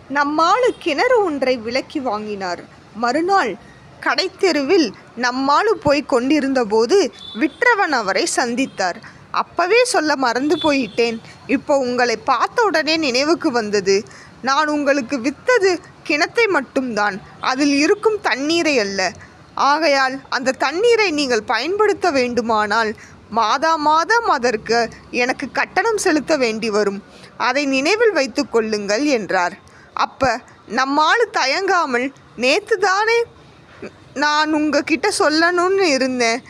நம்மாளு கிணறு ஒன்றை விலைக்கு வாங்கினார். மறுநாள் கடைத்தெருவில் நம்மாளு போய் கொண்டிருந்தபோது விற்றவன் அவரை சந்தித்தார். அப்பவே சொல்ல மறந்து போயிட்டேன், இப்போ உங்களை பார்த்த உடனே நினைவுக்கு வந்தது. நான் உங்களுக்கு வித்தது கிணத்தை மட்டும்தான், அதில் இருக்கும் தண்ணீரை அல்ல. ஆகையால் அந்த தண்ணீரை நீங்கள் பயன்படுத்த வேண்டுமானால் மாதம் அதற்கு எனக்கு கட்டணம் செலுத்த வேண்டி வரும். அதை நினைவில் வைத்து கொள்ளுங்கள் என்றார். அப்ப நம்மாளு தயங்காமல், நேத்து தானே நான் உங்ககிட்ட சொல்லணும்னு இருந்தேன்.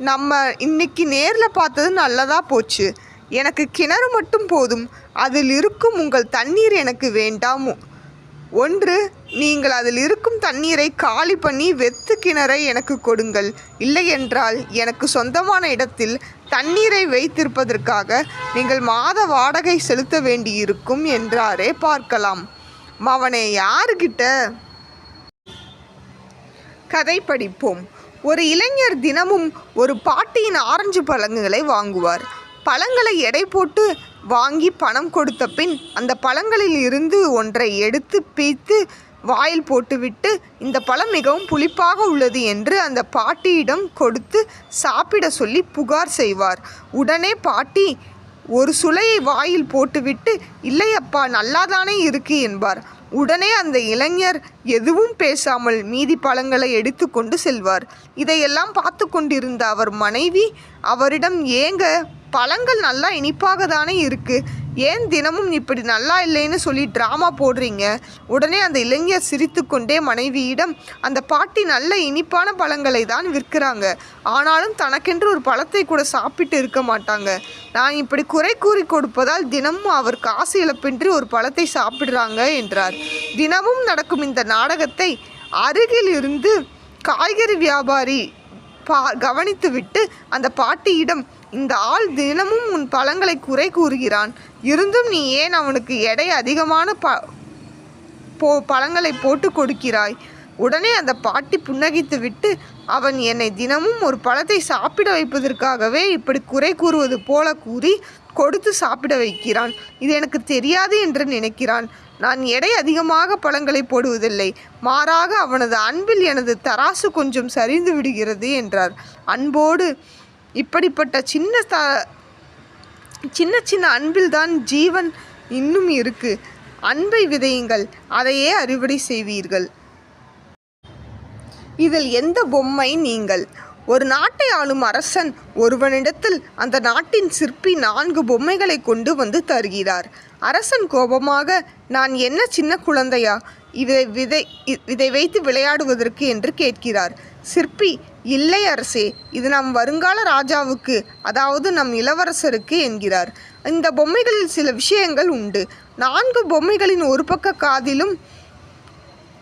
நம்ம இன்னைக்கு நேரில் பார்த்தது நல்லதா போச்சு. எனக்கு கிணறு மட்டும் போதும், அதில் இருக்கும் உங்கள் தண்ணீர் எனக்கு வேண்டாம். ஒன்று, நீங்கள் அதில் இருக்கும் தண்ணீரை காலி பண்ணி வெத்து கிணறை எனக்கு கொடுங்கள். இல்லையென்றால் எனக்கு சொந்தமான இடத்தில் தண்ணீரை வைத்திருப்பதற்காக நீங்கள் மாத வாடகை செலுத்த வேண்டியிருக்கும் என்றாரே பார்க்கலாம். மவனே, யாருக்கிட்ட? கதை படிப்போம். ஒரு இளைஞர் தினமும் ஒரு பாட்டியின் ஆரஞ்சு பழங்களை வாங்குவார். பழங்களை எடை போட்டு வாங்கி பணம் கொடுத்த பின் அந்த பழங்களில் இருந்து ஒன்றை எடுத்து பீத்து வாயில் போட்டுவிட்டு, இந்த பழம் மிகவும் புளிப்பாக உள்ளது என்று அந்த பாட்டியிடம் கொடுத்து சாப்பிட சொல்லி புகார் செய்வார். உடனே பாட்டி ஒரு சுளையை வாயில் போட்டுவிட்டு, இல்லையப்பா, நல்லாதானே இருக்கு என்பார். உடனே அந்த இளைஞர் எதுவும் பேசாமல் மீதி பழங்களை எடுத்து கொண்டு செல்வார். இதையெல்லாம் பார்த்து கொண்டிருந்த அவர் மனைவி அவரிடம், ஏங்க, பழங்கள் நல்லா இனிப்பாக தானே இருக்கு, ஏன் தினமும் இப்படி நல்லா இல்லைன்னு சொல்லி ட்ராமா போடுறீங்க? உடனே அந்த இளைஞர் சிரித்து கொண்டே மனைவியிடம், அந்த பாட்டி நல்ல இனிப்பான பழங்களை தான் விற்கிறாங்க, ஆனாலும் தனக்கென்று ஒரு பழத்தை கூட சாப்பிட்டு இருக்க மாட்டாங்க. நான் இப்படி குறை கூறி கொடுப்பதால் தினமும் அவர் காசு இழப்பின்றி ஒரு பழத்தை சாப்பிடுறாங்க என்றார். தினமும் நடக்கும் இந்த நாடகத்தை அருகில் இருந்து காய்கறி வியாபாரி கவனித்துவிட்டு அந்த பாட்டியிடம், இந்த ஆள் தினமும் உன் பழங்களை குறை கூறுகிறான், இருந்தும் நீ ஏன் அவனுக்கு எடை அதிகமான பழங்களை போட்டு கொடுக்கிறாய்? உடனே அந்த பாட்டி புன்னகைத்து விட்டு, அவன் என்னை தினமும் ஒரு பழத்தை சாப்பிட வைப்பதற்காகவே இப்படி குறை கூறுவது போல கூறி கொடுத்து சாப்பிட வைக்கிறான். இது எனக்கு தெரியாது என்று நினைக்கிறான். நான் எடை அதிகமாக பழங்களை போடுவதில்லை, மாறாக அவனது அன்பில் எனது தராசு கொஞ்சம் சரிந்து விடுகிறது என்றார். அன்போடு இப்படிப்பட்ட சின்ன சின்ன அன்பில்தான் ஜீவன் இன்னும் இருக்கு. அன்பை விதையுங்கள், அதையே அறுவடை செய்வீர்கள். இதில் எந்த பொம்மை நீங்கள்? ஒரு நாட்டை ஆளும் அரசன் ஒருவனிடத்தில் அந்த நாட்டின் சிற்பி 4 பொம்மைகளை கொண்டு வந்து தருகிறார். அரசன் கோபமாக, நான் என்ன சின்ன குழந்தையா இதை வைத்து விளையாடுவதற்கு என்று கேட்கிறார். சிற்பி, இல்லை அரசே, இது நம் வருங்கால ராஜாவுக்கு, அதாவது நம் இளவரசருக்கு என்கிறார். இந்த பொம்மைகளில் சில விஷயங்கள் உண்டு. 4 பொம்மைகளின் ஒரு பக்க காதிலும்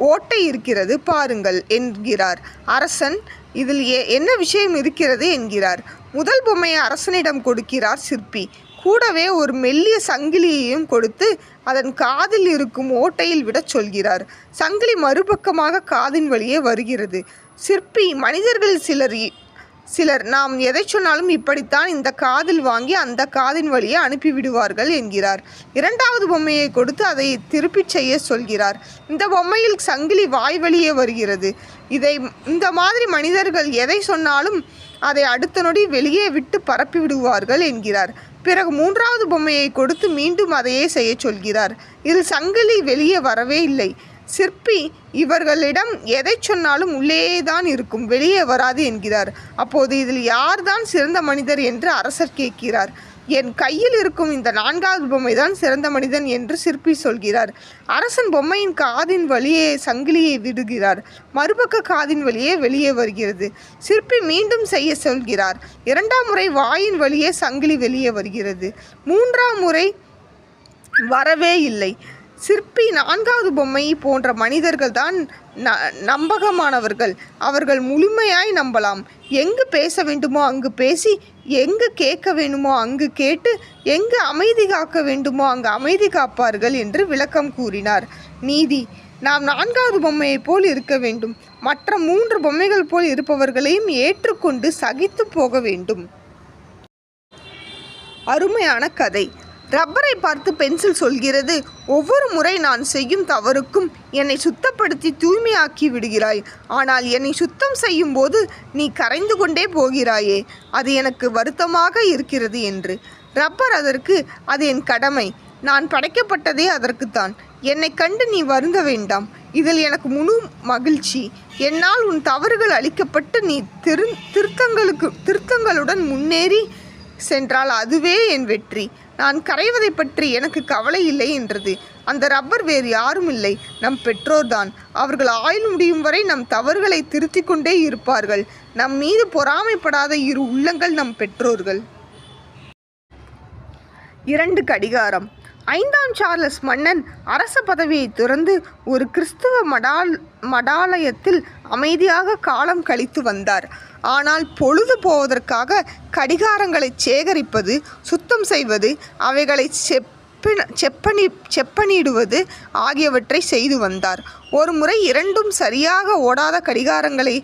ஓட்டை இருக்கிறது, பாருங்கள் என்கிறார். அரசன், இதில் என்ன விஷயம் இருக்கிறது என்கிறார். முதல் பொம்மையை அரசனிடம் கொடுக்கிறார் சிற்பி. கூடவே ஒரு மெல்லிய சங்கிலியையும் கொடுத்து அதன் காதில் இருக்கும் ஓட்டையில் விட சொல்கிறார். சங்கிலி மறுபக்கமாக காதின் வழியே வருகிறது. சிற்பி, மனிதர்கள் சிலர் நாம் எதை சொன்னாலும் இப்படித்தான் இந்த காதில் வாங்கி அந்த காதின் வழியே அனுப்பிவிடுவார்கள் என்கிறார். 2வது பொம்மையை கொடுத்து அதை திருப்பிச் செய்ய சொல்கிறார். இந்த பொம்மையில் சங்கிலி வாய் வழியே வருகிறது. இந்த மாதிரி மனிதர்கள் எதை சொன்னாலும் அதை அடுத்த நொடி வெளியே விட்டு பரப்பி விடுவார்கள் என்கிறார். பிறகு 3வது பொம்மையை கொடுத்து மீண்டும் அதையே செய்ய சொல்கிறார். இதில் சங்கிலி வெளியே வரவே இல்லை. சிற்பி, இவர்களிடம் எதை சொன்னாலும் உள்ளேயே தான் இருக்கும், வெளியே வராது என்கிறார். அப்போது இதில் யார்தான் சிறந்த மனிதர் என்று அரசர் கேட்கிறார். என் கையில் இருக்கும் இந்த 4வது பொம்மை தான் சிறந்த மனிதன் என்று சிற்பி சொல்கிறார். அரசன் பொம்மையின் காதின் வழியே சங்கிலியை விடுகிறார். மறுபக்க காதின் வழியே வெளியே வருகிறது. சிற்பி மீண்டும் செய்ய சொல்கிறார். 2ஆம் முறை வாயின் வழியே சங்கிலி வெளியே வருகிறது. 3ஆம் முறை வரவே இல்லை. சிற்பி, 4வது பொம்மை போன்ற மனிதர்கள் தான் நம்பகமானவர்கள். அவர்கள் முழுமையாய் நம்பலாம். எங்கு பேச வேண்டுமோ அங்கு பேசி, எங்கு கேட்க வேண்டுமோ அங்கு கேட்டு, எங்கு அமைதி காக்க வேண்டுமோ அங்கு அமைதி காப்பார்கள் என்று விளக்கம் கூறினார். நீதி, நாம் 4வது பொம்மையை போல் இருக்க வேண்டும். மற்ற 3 பொம்மைகள் போல் இருப்பவர்களையும் ஏற்றுக்கொண்டு சகித்து போக வேண்டும். அருமையான கதை. ரப்பரை பார்த்து பென்சில் சொல்கிறது, ஒவ்வொரு முறை நான் செய்யும் தவறுக்கும் என்னை சுத்தப்படுத்தி தூய்மையாக்கி விடுகிறாய். ஆனால் என்னை சுத்தம் செய்யும் போது நீ கரைந்து கொண்டே போகிறாயே, அது எனக்கு வருத்தமாக இருக்கிறது என்று. ரப்பர் அதற்கு, அது என் கடமை. நான் படைக்கப்பட்டதே அதற்குத்தான். என்னை கண்டு நீ வருந்த வேண்டாம். இதில் எனக்கு முழு மகிழ்ச்சி. என்னால் உன் தவறுகள் அழிக்கப்பட்டு நீ திருத்தங்களுடன் முன்னேறி சென்றால் அதுவே என் வெற்றி. நான் கரைவதை பற்றி எனக்கு கவலை இல்லை என்றது. அந்த ரப்பர் வேறு யாரும் இல்லை, நம் பெற்றோர்தான். அவர்கள் ஆயுள் முடியும் வரை நம் தவறுகளை திருத்திக் கொண்டே இருப்பார்கள். நம் மீது பொறாமைப்படாத இரு உள்ளங்கள் நம் பெற்றோர்கள். 2 கடிகாரம். 5ஆம் சார்லஸ் மன்னன் அரச பதவியை துறந்து ஒரு கிறிஸ்துவ மடாலயத்தில் அமைதியாக காலம் கழித்து வந்தார். ஆனால் பொழுது போவதற்காக கடிகாரங்களை சேகரிப்பது, சுத்தம் செய்வது, அவைகளை செப்பனிடுவது ஆகியவற்றை செய்து வந்தார். ஒரு முறை 2ம் சரியாக ஓடாத கடிகாரங்களை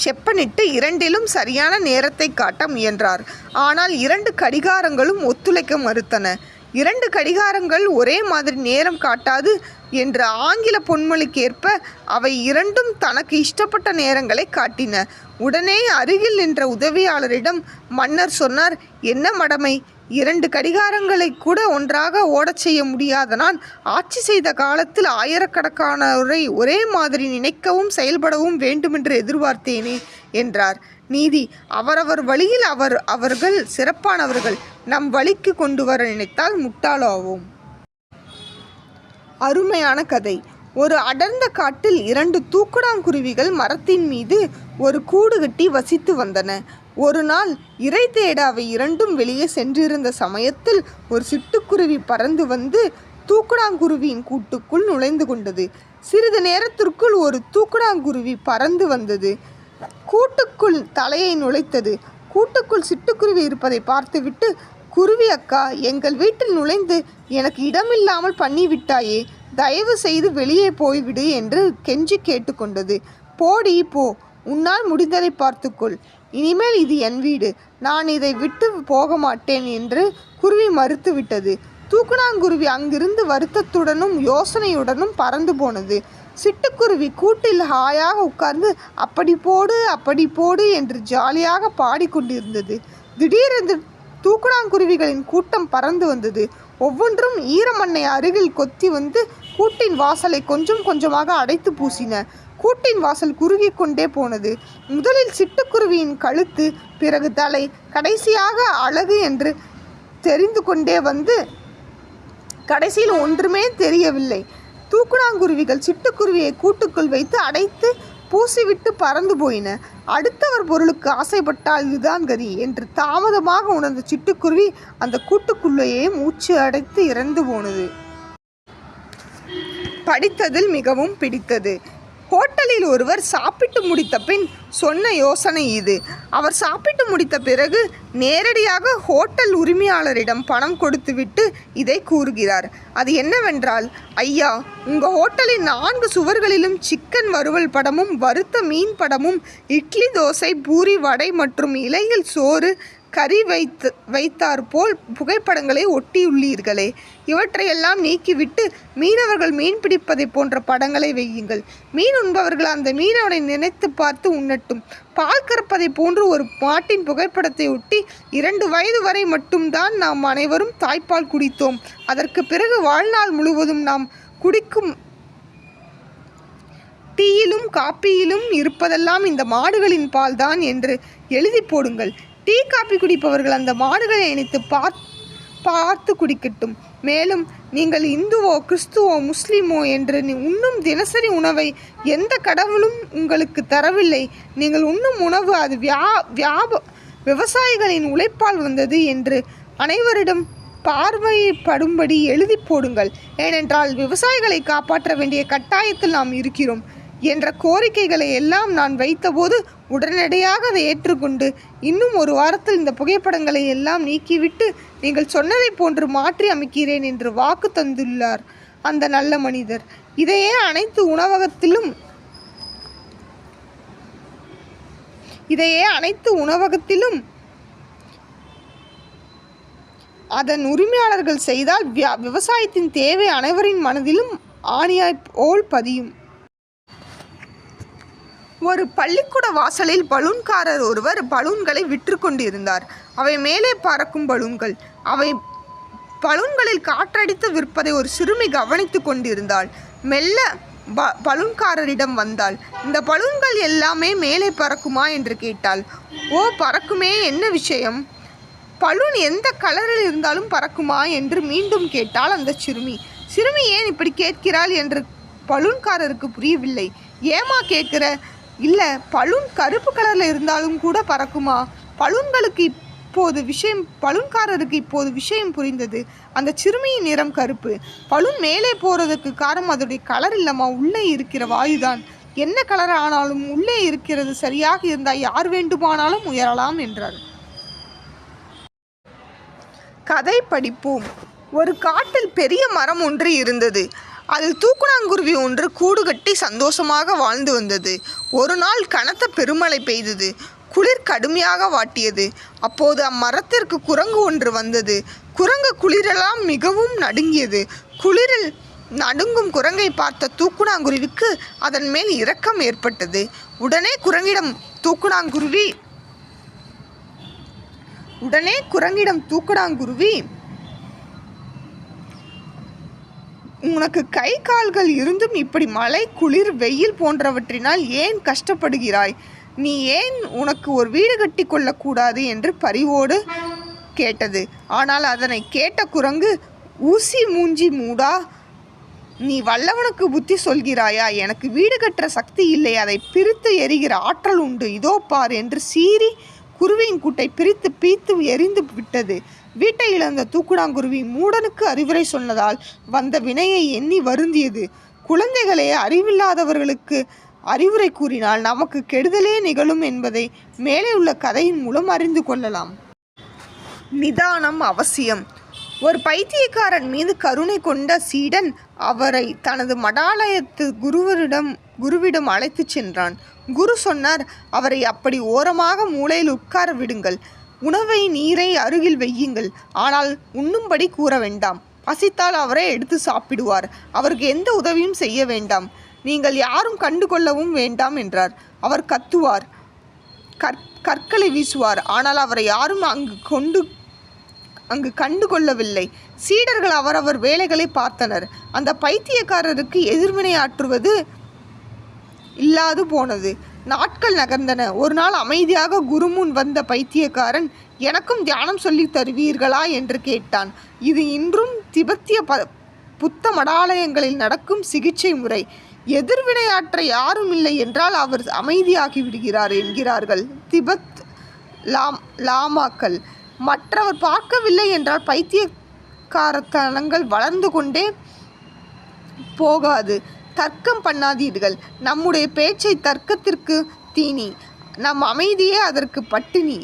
செப்பனிட்டு 2லும் சரியான நேரத்தை காட்ட முயன்றார். ஆனால் 2 கடிகாரங்களும் ஒத்துழைக்க மறுத்தன. 2 கடிகாரங்கள் ஒரே மாதிரி நேரம் காட்டாது என்ற ஆங்கில பொன்மொழிக்கேற்ப அவை 2ம் தனக்கு இஷ்டப்பட்ட நேரங்களை காட்டின. உடனே அருகில் நின்ற உதவியாளரிடம் மன்னர் சொன்னார், என்ன மடமை, 2 கடிகாரங்களை கூட ஒன்றாக ஓடச் செய்ய முடியாத நான் ஆட்சி செய்த காலத்தில் ஆயிரக்கணக்கானோரை ஒரே மாதிரி நினைக்கவும் செயல்படவும் வேண்டுமென்று எதிர்பார்த்தேனே என்றார். நீதி, அவரவர் வழியில் அவர்கள் சிறப்பானவர்கள். நம் வழிக்கு கொண்டு வர நினைத்தால் முட்டாளாவோம். அருமையான கதை. ஒரு அடர்ந்த காட்டில் 2 தூக்குடாங்குருவிகள் மரத்தின் மீது ஒரு கூடு கட்டி வசித்து வந்தன. ஒரு நாள் இறை தேட அவை 2ம் வெளியே சென்றிருந்த சமயத்தில் ஒரு சிட்டுக்குருவி பறந்து வந்து தூக்குடாங்குருவியின் கூட்டுக்குள் நுழைந்து கொண்டது. சிறிது நேரத்திற்குள் ஒரு தூக்குடாங்குருவி பறந்து வந்தது. கூட்டுக்குள் தலையை நுழைத்தது. கூட்டுக்குள் சிட்டுக்குருவி இருப்பதை பார்த்துவிட்டு, குருவி அக்கா, எங்கள் வீட்டில் நுழைந்து எனக்கு இடமில்லாமல் பண்ணிவிட்டாயே, தயவு செய்து வெளியே போய்விடு என்று கெஞ்சி கேட்டுக்கொண்டது. போடி போ, உன்னால் முடிந்ததை பார்த்துக்கொள். இனிமேல் இது என் வீடு, நான் இதை விட்டு போக மாட்டேன் என்று குருவி மறுத்துவிட்டது. தூக்குடாங்குருவி அங்கிருந்து வருத்தத்துடனும் யோசனையுடனும் பறந்து போனது. சிட்டுக்குருவி கூட்டில் ஹாயாக உட்கார்ந்து அப்படி போடு அப்படி போடு என்று ஜாலியாக பாடிக்கொண்டிருந்தது. திடீரென்று தூக்குடாங்குருவிகளின் கூட்டம் பறந்து வந்தது. ஒவ்வொன்றும் ஈரமண்ணை அருகில் கொத்தி வந்து கூட்டின் வாசலை கொஞ்சம் கொஞ்சமாக அடைத்து பூசின. கூட்டின் வாசல் குறுகி கொண்டே போனது. முதலில் சிட்டுக்குருவியின் கழுத்து, பிறகு தலை, கடைசியாக அழகு என்று தெரிந்து கொண்டே வந்து கடைசியில் ஒன்றுமே தெரியவில்லை. தூக்குடாங்குருவிகள் சிட்டுக்குருவியை கூட்டுக்குள் வைத்து அடைத்து பூசிவிட்டு பறந்து போயின. அடுத்தவர் பொருளுக்கு ஆசைப்பட்டால் இதுதான் கதி என்று தாமதமாக உணர்ந்த சிட்டுக்குருவி அந்த கூட்டுக்குள்ளேயே மூச்சு அடைத்து இறந்து போனது. படித்ததில் மிகவும் பிடித்தது. ஹோட்டலில் ஒருவர் சாப்பிட்டு முடித்த பின் சொன்ன யோசனை இது. அவர் சாப்பிட்டு முடித்த பிறகு நேரடியாக ஹோட்டல் உரிமையாளரிடம் பணம் கொடுத்துவிட்டு இதை கூறுகிறார். அது என்னவென்றால், ஐயா, உங்கள் ஹோட்டலின் 4 சுவர்களிலும் சிக்கன் வறுவல் படமும் வறுத்த மீன் படமும் இட்லி, தோசை, பூரி, வடை மற்றும் இலையில் சோறு, கறி வைத்தார் போல் புகைப்படங்களை ஒட்டியுள்ளீர்களே, இவற்றையெல்லாம் நீக்கிவிட்டு மீனவர்கள் மீன் பிடிப்பதை போன்ற படங்களை வையுங்கள். மீன் உண்பவர்கள் அந்த மீனவனை நினைத்து பார்த்து உண்ணட்டும். பால் கறப்பதை போன்று ஒரு மாட்டின் புகைப்படத்தை ஒட்டி 2 வயது வரை மட்டும்தான் நாம் அனைவரும் தாய்ப்பால் குடித்தோம். அதற்கு பிறகு வாழ்நாள் முழுவதும் நாம் குடிக்கும் டீயிலும் காப்பியிலும் இருப்பதெல்லாம் இந்த மாடுகளின் பால் தான் என்று எழுதி போடுங்கள். டீ காப்பி குடிப்பவர்கள் அந்த மாடுகளை இணைத்து பார்த்து குடிக்கட்டும். மேலும் நீங்கள் இந்துவோ கிறிஸ்துவோ முஸ்லிமோ என்று உண்ணும் தினசரி உணவை எந்த கடவுளும் உங்களுக்கு தரவில்லை. நீங்கள் உண்ணும் உணவு அது விவசாயிகளின் உழைப்பால் வந்தது என்று அனைவரிடம் பார்வைப்படும்படி எழுதி போடுங்கள். ஏனென்றால் விவசாயிகளை காப்பாற்ற வேண்டிய கட்டாயத்தில் நாம் இருக்கிறோம் என்ற கோரிக்கைகளை எல்லாம் நான் வைத்தபோது உடனடியாக அதை ஏற்றுக்கொண்டு இன்னும் 1 வாரத்தில் இந்த புகைப்படங்களை எல்லாம் நீக்கிவிட்டு நீங்கள் சொன்னதை போன்று மாற்றி அமைக்கிறேன் என்று வாக்கு தந்துள்ளார் அந்த நல்ல மனிதர். இதையே அனைத்து உணவகத்திலும் அதன் உரிமையாளர்கள் செய்தால் விவசாயத்தின் தேவை அனைவரின் மனதிலும் ஆணியாய் போல் பதியும். ஒரு பள்ளிக்கூட வாசலில் பலூன்காரர் ஒருவர் பலூன்களை விற்று கொண்டிருந்தார். அவை மேலே பறக்கும் பலூன்கள். அவை பலூன்களில் காற்றடித்து விற்பதை ஒரு சிறுமி கவனித்து கொண்டிருந்தாள். மெல்ல பலூன்காரரிடம் வந்தாள். இந்த பலூன்கள் எல்லாமே மேலே பறக்குமா என்று கேட்டாள். ஓ, பறக்குமே, என்ன விஷயம்? பலூன் எந்த கலரில் இருந்தாலும் பறக்குமா என்று மீண்டும் கேட்டாள் அந்த சிறுமி. சிறுமி ஏன் இப்படி கேட்கிறாள் என்று பலூன்காரருக்கு புரியவில்லை. ஏமா கேட்கிற? இல்லை, பலூன் கருப்பு கலரில் இருந்தாலும் கூட பறக்குமா? பலூன்காரருக்கு இப்போது விஷயம் புரிந்தது. அந்த சிறுமியின் நிறம் கருப்பு. பலூன் மேலே போகிறதுக்கு காரணம் அதோடைய கலர் இல்லைம்மா, உள்ளே இருக்கிற வாயுதான். என்ன கலர் ஆனாலும் உள்ளே இருக்கிறது சரியாக இருந்தால் யார் வேண்டுமானாலும் உயரலாம் என்றார். கதை படிப்போம். ஒரு காட்டில் பெரிய மரம் ஒன்று இருந்தது. அதில் தூக்குநாங்குருவி ஒன்று கூடு கட்டி சந்தோஷமாக வாழ்ந்து வந்தது. ஒரு நாள் கனத்த பெருமழை பெய்தது. குளிர் கடுமையாக வாட்டியது. அப்போது அம்மரத்திற்கு குரங்கு ஒன்று வந்தது. குரங்கு குளிரெல்லாம் மிகவும் நடுங்கியது. குளிரில் நடுங்கும் குரங்கை பார்த்த தூக்குநாங்குருவிக்கு அதன் மேல் இரக்கம் ஏற்பட்டது. உடனே குரங்கிடம் தூக்குநாங்குருவி உனக்கு கை கால்கள் இருந்தும் இப்படி மழை, குளிர், வெயில் போன்றவற்றினால் ஏன் கஷ்டப்படுகிறாய்? நீ ஏன் உனக்கு ஒரு வீடு கட்டி கொள்ளக்கூடாது என்று பரிவோடு கேட்டது. ஆனால் அதனை கேட்ட குரங்கு, ஊசி மூஞ்சி மூடா, நீ வல்லவனுக்கு புத்தி சொல்கிறாயா? எனக்கு வீடு கட்டுற சக்தி இல்லை, அதை பிரித்து எரிகிற ஆற்றல் உண்டு, இதோ பார் என்று சீறி குருவியின் கூட்டை பிரித்து பீத்து எரிந்து விட்டது. வீட்டை இழந்த தூக்குநாங்குருவி மூடனுக்கு அறிவுரை சொன்னதால் வந்த வினையை எண்ணி வருந்தியது. குழந்தைகளே, அறிவில்லாதவர்களுக்கு அறிவுரை கூறினால் நமக்கு கெடுதலே நிகழும் என்பதை மேலே உள்ள கதையின் மூலம் அறிந்து கொள்ளலாம். நிதானம் அவசியம். ஒரு பைத்தியக்காரன் மீது கருணை கொண்ட சீடன் அவரை தனது மடாலயத்து குருவிடம் அழைத்து சென்றான். குரு சொன்னார், அவரை அப்படி ஓரமாக மூலையில் உட்கார விடுங்கள். உணவை, நீரை அருகில் வையுங்கள். ஆனால் உண்ணும்படி கூற வேண்டாம். பசித்தால் அவரே எடுத்து சாப்பிடுவார். அவருக்கு எந்த உதவியும் செய்ய வேண்டாம். நீங்கள் யாரும் கண்டுகொள்ளவும் வேண்டாம் என்றார். அவர் கத்துவார், கற்களை வீசுவார். ஆனால் அவரை யாரும் அங்கு கண்டுகொள்ளவில்லை. சீடர்கள் அவரவர் வேலைகளை பார்த்தனர். அந்த பைத்தியக்காரருக்கு எதிர்வினையாற்றுவது இல்லாது போனது. நாட்கள் நகர்ந்தன. ஒரு நாள் அமைதியாக குருமுன் வந்த பைத்தியக்காரன், எனக்கும் தியானம் சொல்லி தருவீர்களா என்று கேட்டான். இது இன்றும் திபெத்திய புத்த மடாலயங்களில் நடக்கும் சிகிச்சை முறை. எதிர்வினையாற்ற யாரும் இல்லை என்றால் அவர் அமைதியாகி விடுகிறார் என்கிறார்கள் திபெத் லாமாக்கள். மற்றவர் பார்க்கவில்லை என்றால் பைத்தியக்காரத்தனங்கள் வளர்ந்து கொண்டே போகாது. தர்க்கம் பண்ணாதீர்கள். நம்முடைய பேச்சை தர்க்கத்திற்கு தீனி, நம் அமைதியே அதற்கு பட்டினி.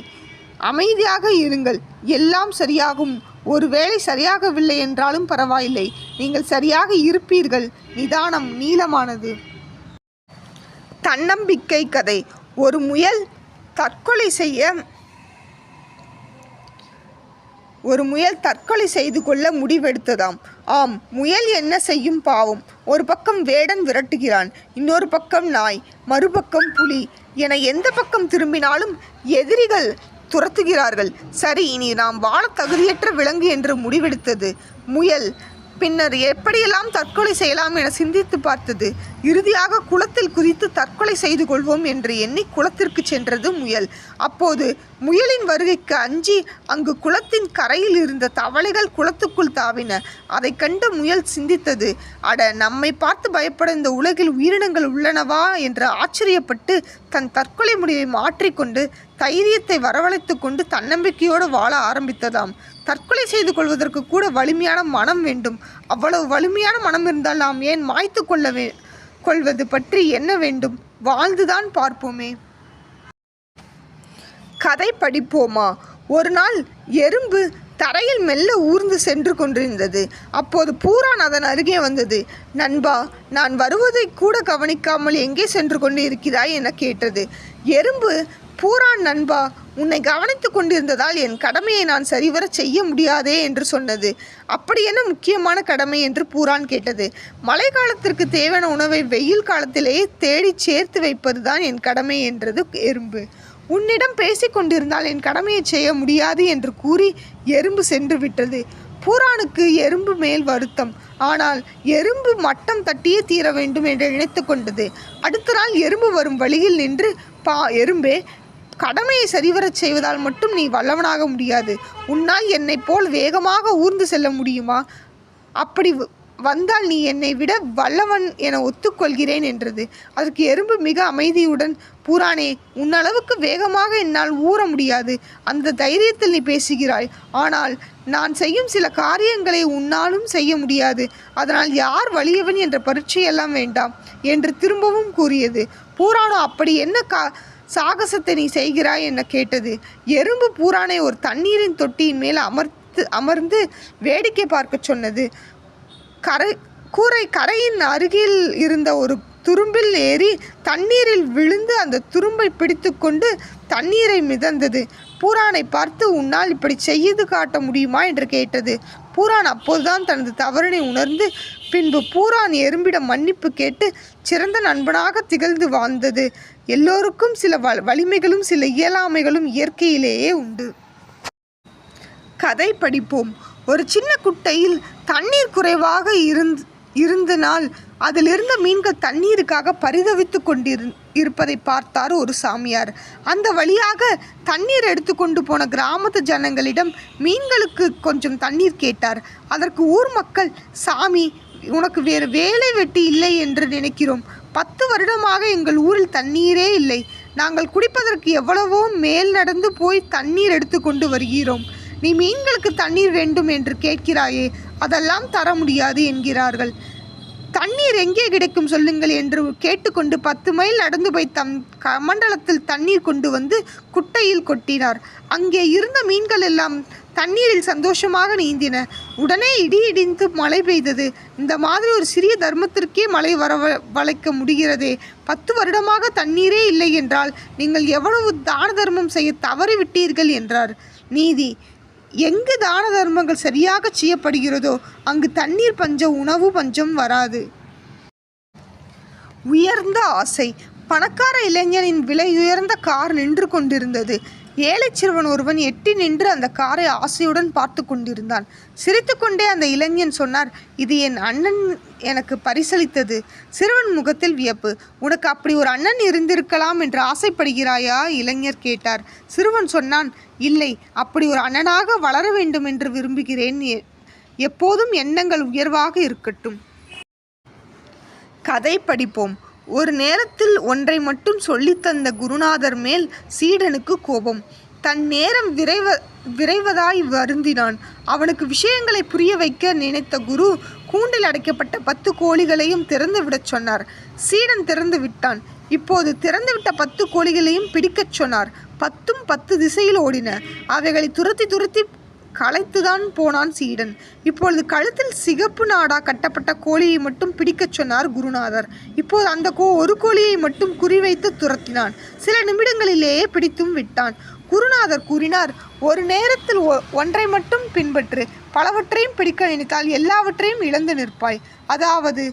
அமைதியாக இருங்கள், எல்லாம் சரியாகும். ஒருவேளை சரியாகவில்லை என்றாலும் பரவாயில்லை, நீங்கள் சரியாக இருப்பீர்கள். நிதானம் நீளமானது. தன்னம்பிக்கை கதை. ஒரு முயல் தற்கொலை செய்து கொள்ள முடிவெடுத்ததாம். ஆம், முயல் என்ன செய்யும் பாவம்? ஒரு பக்கம் வேடன் விரட்டுகிறான், இன்னொரு பக்கம் நாய், மறுபக்கம் புலி என எந்த பக்கம் திரும்பினாலும் எதிரிகள் துரத்துகிறார்கள். சரி, இனி நாம் வாழ தகுதியற்ற விலங்கு என்று முடிவெடுத்தது முயல். பின்னர் எப்படியெல்லாம் தற்கொலை செய்யலாம் என சிந்தித்து பார்த்தது. இறுதியாக குளத்தில் குதித்து தற்கொலை செய்து கொள்வோம் என்று எண்ணி குளத்திற்கு சென்றது முயல். அப்போது முயலின் வருகைக்கு அஞ்சி அங்கு குளத்தின் கரையில் இருந்த தவளைகள் குளத்துக்குள் தாவின. அதை கண்டு முயல் சிந்தித்தது, அட, நம்மை பார்த்து பயப்பட இந்த உலகில் உயிரினங்கள் உள்ளனவா என்று ஆச்சரியப்பட்டு தன் தற்கொலை முடிவை மாற்றிக்கொண்டு தைரியத்தை வரவழைத்து கொண்டு தன்னம்பிக்கையோடு வாழ ஆரம்பித்ததாம். தற்கொலை செய்து கொள்வதற்கு கூட வலிமையான மனம் வேண்டும். அவ்வளவு வலிமையான மனம் இருந்தால் நாம் ஏன் மாய்த்து கொள்வது பற்றி என்ன வேண்டும்? வாழ்ந்துதான் பார்ப்போமே. கதை படிப்போமா. ஒரு நாள் எறும்பு தரையில் மெல்ல ஊர்ந்து சென்று கொண்டிருந்தது. அப்போது பூரான் அதன் அருகே வந்தது. நண்பா, நான் வருவதை கூட கவனிக்காமல் எங்கே சென்று கொண்டு இருக்கிறாய் என கேட்டது. எறும்பு பூரான் நண்பா, உன்னை கவனித்து கொண்டிருந்ததால் என் கடமையை நான் சரிவர செய்ய முடியாதே என்று சொன்னது. அப்படி என்ன முக்கியமான கடமை என்று பூரான் கேட்டது. மழை காலத்திற்கு தேவையான உணவை வெயில் காலத்திலேயே தேடி சேர்த்து வைப்பதுதான் என் கடமை என்றது எறும்பு. உன்னிடம் பேசி கொண்டிருந்தால் என் கடமையை செய்ய முடியாது என்று கூறி எறும்பு சென்று விட்டது. பூரானுக்கு எறும்பு மேல் வருத்தம். ஆனால் எறும்பு மட்டம் தட்டியே தீர வேண்டும் என்று நினைத்து கொண்டது. அடுத்த நாள் எறும்பு வரும் வழியில் நின்று, எறும்பே, கடமையை சரிவரச் செய்வதால் மட்டும் நீ வல்லவனாக முடியாது. உன்னால் என்னை போல் வேகமாக ஊர்ந்து செல்ல முடியுமா? அப்படி வந்தால் நீ என்னை விட வல்லவன் என ஒத்துக்கொள்கிறேன் என்றது. அதற்கு எறும்பு மிக அமைதியுடன், பூரானே, உன்னளவுக்கு வேகமாக என்னால் ஊற முடியாது. அந்த தைரியத்தில் நீ பேசுகிறாய். ஆனால் நான் செய்யும் சில காரியங்களை உன்னாலும் செய்ய முடியாது. அதனால் யார் வலியவன் என்ற பரீட்சையெல்லாம் வேண்டாம் என்று திரும்பவும் கூறியது. பூரானோ, அப்படி என்ன சாகசத்தை நீ செய்கிறாய் என கேட்டது. எறும்பு பூரானை ஒரு தண்ணீரின் தொட்டியின் மேல் அமர்ந்து வேடிக்கை பார்க்க சொன்னது. கரையின் அருகில் இருந்த ஒரு துரும்பில் ஏறி தண்ணீரில் விழுந்து அந்த துரும்பை பிடித்து கொண்டு தண்ணீரை மிதந்தது. பூரானை பார்த்து, உன்னால் இப்படி செய்து காட்ட முடியுமா என்று கேட்டது. பூரான் அப்போதுதான் தனது தவறினை உணர்ந்து பின்பு பூரான் எறும்பிடம் மன்னிப்பு கேட்டு சிறந்த நண்பனாக திகழ்ந்து வாழ்ந்தது. எல்லோருக்கும் சில வலிமைகளும் சில இயலாமைகளும் இயற்கையிலேயே உண்டு. கதை படிப்போம். ஒரு சின்ன குட்டையில் தண்ணீர் குறைவாக இருந்தனால் அதிலிருந்த மீன்கள் தண்ணீருக்காக பரிதவித்து இருப்பதை பார்த்தார் ஒரு சாமியார். அந்த வழியாக தண்ணீர் எடுத்துக்கொண்டு போன கிராமத்து ஜனங்களிடம் மீன்களுக்கு கொஞ்சம் தண்ணீர் கேட்டார். அதற்கு ஊர் மக்கள், சாமி, உனக்கு வேறு வேலை வெட்டி இல்லை என்று நினைக்கிறோம். 10 வருடமாக எங்கள் ஊரில் தண்ணீரே இல்லை. நாங்கள் குடிப்பதற்கு எவ்வளவோ மேல் நடந்து போய் தண்ணீர் எடுத்து கொண்டு வருகிறோம். நீ மீன்களுக்கு தண்ணீர் வேண்டும் என்று கேட்கிறாயே, அதெல்லாம் தர முடியாது என்கிறார்கள். தண்ணீர் எங்கே கிடைக்கும் சொல்லுங்கள் என்று கேட்டுக்கொண்டு 10 மைல் நடந்து போய் தம் கமண்டலத்தில் தண்ணீர் கொண்டு வந்து குட்டையில் கொட்டினார். அங்கே இருந்த மீன்கள் எல்லாம் தண்ணீரில் சந்தோஷமாக நீந்தின. உடனே இடி இடிந்து மழை பெய்தது. இந்த மாதிரி ஒரு சிறிய தர்மத்திற்கே மழை வளைக்க முடிகிறதே. 10 வருடமாக தண்ணீரே இல்லை என்றால் நீங்கள் எவ்வளவு தான தர்மம் செய்ய தவறிவிட்டீர்கள் என்றார். நீதி: எங்கு தான தர்மங்கள் சரியாக செய்யப்படுகிறதோ அங்கு தண்ணீர் பஞ்சம், உணவு பஞ்சம் வராது. உயர்ந்த ஆசை: பணக்கார இளைஞனின் விலை உயர்ந்த கார் நின்று கொண்டிருந்தது. ஏழை சிறுவன் ஒருவன் எட்டி நின்று அந்த காரை ஆசையுடன் பார்த்து கொண்டிருந்தான். சிரித்துக்கொண்டே அந்த இளைஞன் சொன்னார், இது என் அண்ணன் எனக்கு பரிசளித்தது. சிறுவன் முகத்தில் வியப்பு. உனக்கு அப்படி ஒரு அண்ணன் இருந்திருக்கலாம் என்று ஆசைப்படுகிறாயா? இளைஞர் கேட்டார். சிறுவன் சொன்னான், இல்லை, அப்படி ஒரு அண்ணனாக வளர வேண்டும் என்று விரும்புகிறேன். எப்போதும் எண்ணங்கள் உயர்வாக இருக்கட்டும். கதை படிப்போம். ஒரு நேரத்தில் ஒன்றை மட்டும் சொல்லித்தந்த குருநாதர் மேல் சீடனுக்கு கோபம். தன் நேரம் விரைவதாய் வருந்தினான். அவனுக்கு விஷயங்களை புரிய வைக்க நினைத்த குரு கூண்டில் அடைக்கப்பட்ட 10 கோழிகளையும் திறந்து விடச் சொன்னார். சீடன் திறந்து விட்டான். இப்போது திறந்துவிட்ட 10 கோழிகளையும் பிடிக்கச் சொன்னார். 10ம் 10 திசையில் ஓடின. அவைகளை துரத்தி களைத்துதான் போனான் சீடன். இப்பொழுது கழுத்தில் சிகப்பு நாடா கட்டப்பட்ட கோழியை மட்டும் பிடிக்கச் சொன்னார் குருநாதர். இப்போது அந்த ஒரு கோழியை மட்டும் குறிவைத்து துரத்தினான். சில நிமிடங்களிலேயே பிடித்தும் விட்டான். குருநாதர் கூறினார், ஒரு நேரத்தில் ஒன்றை மட்டும் பின்பற்று. பலவற்றையும் பிடிக்க நினைத்தால் எல்லாவற்றையும் இழந்து நிற்பாய். அதாவது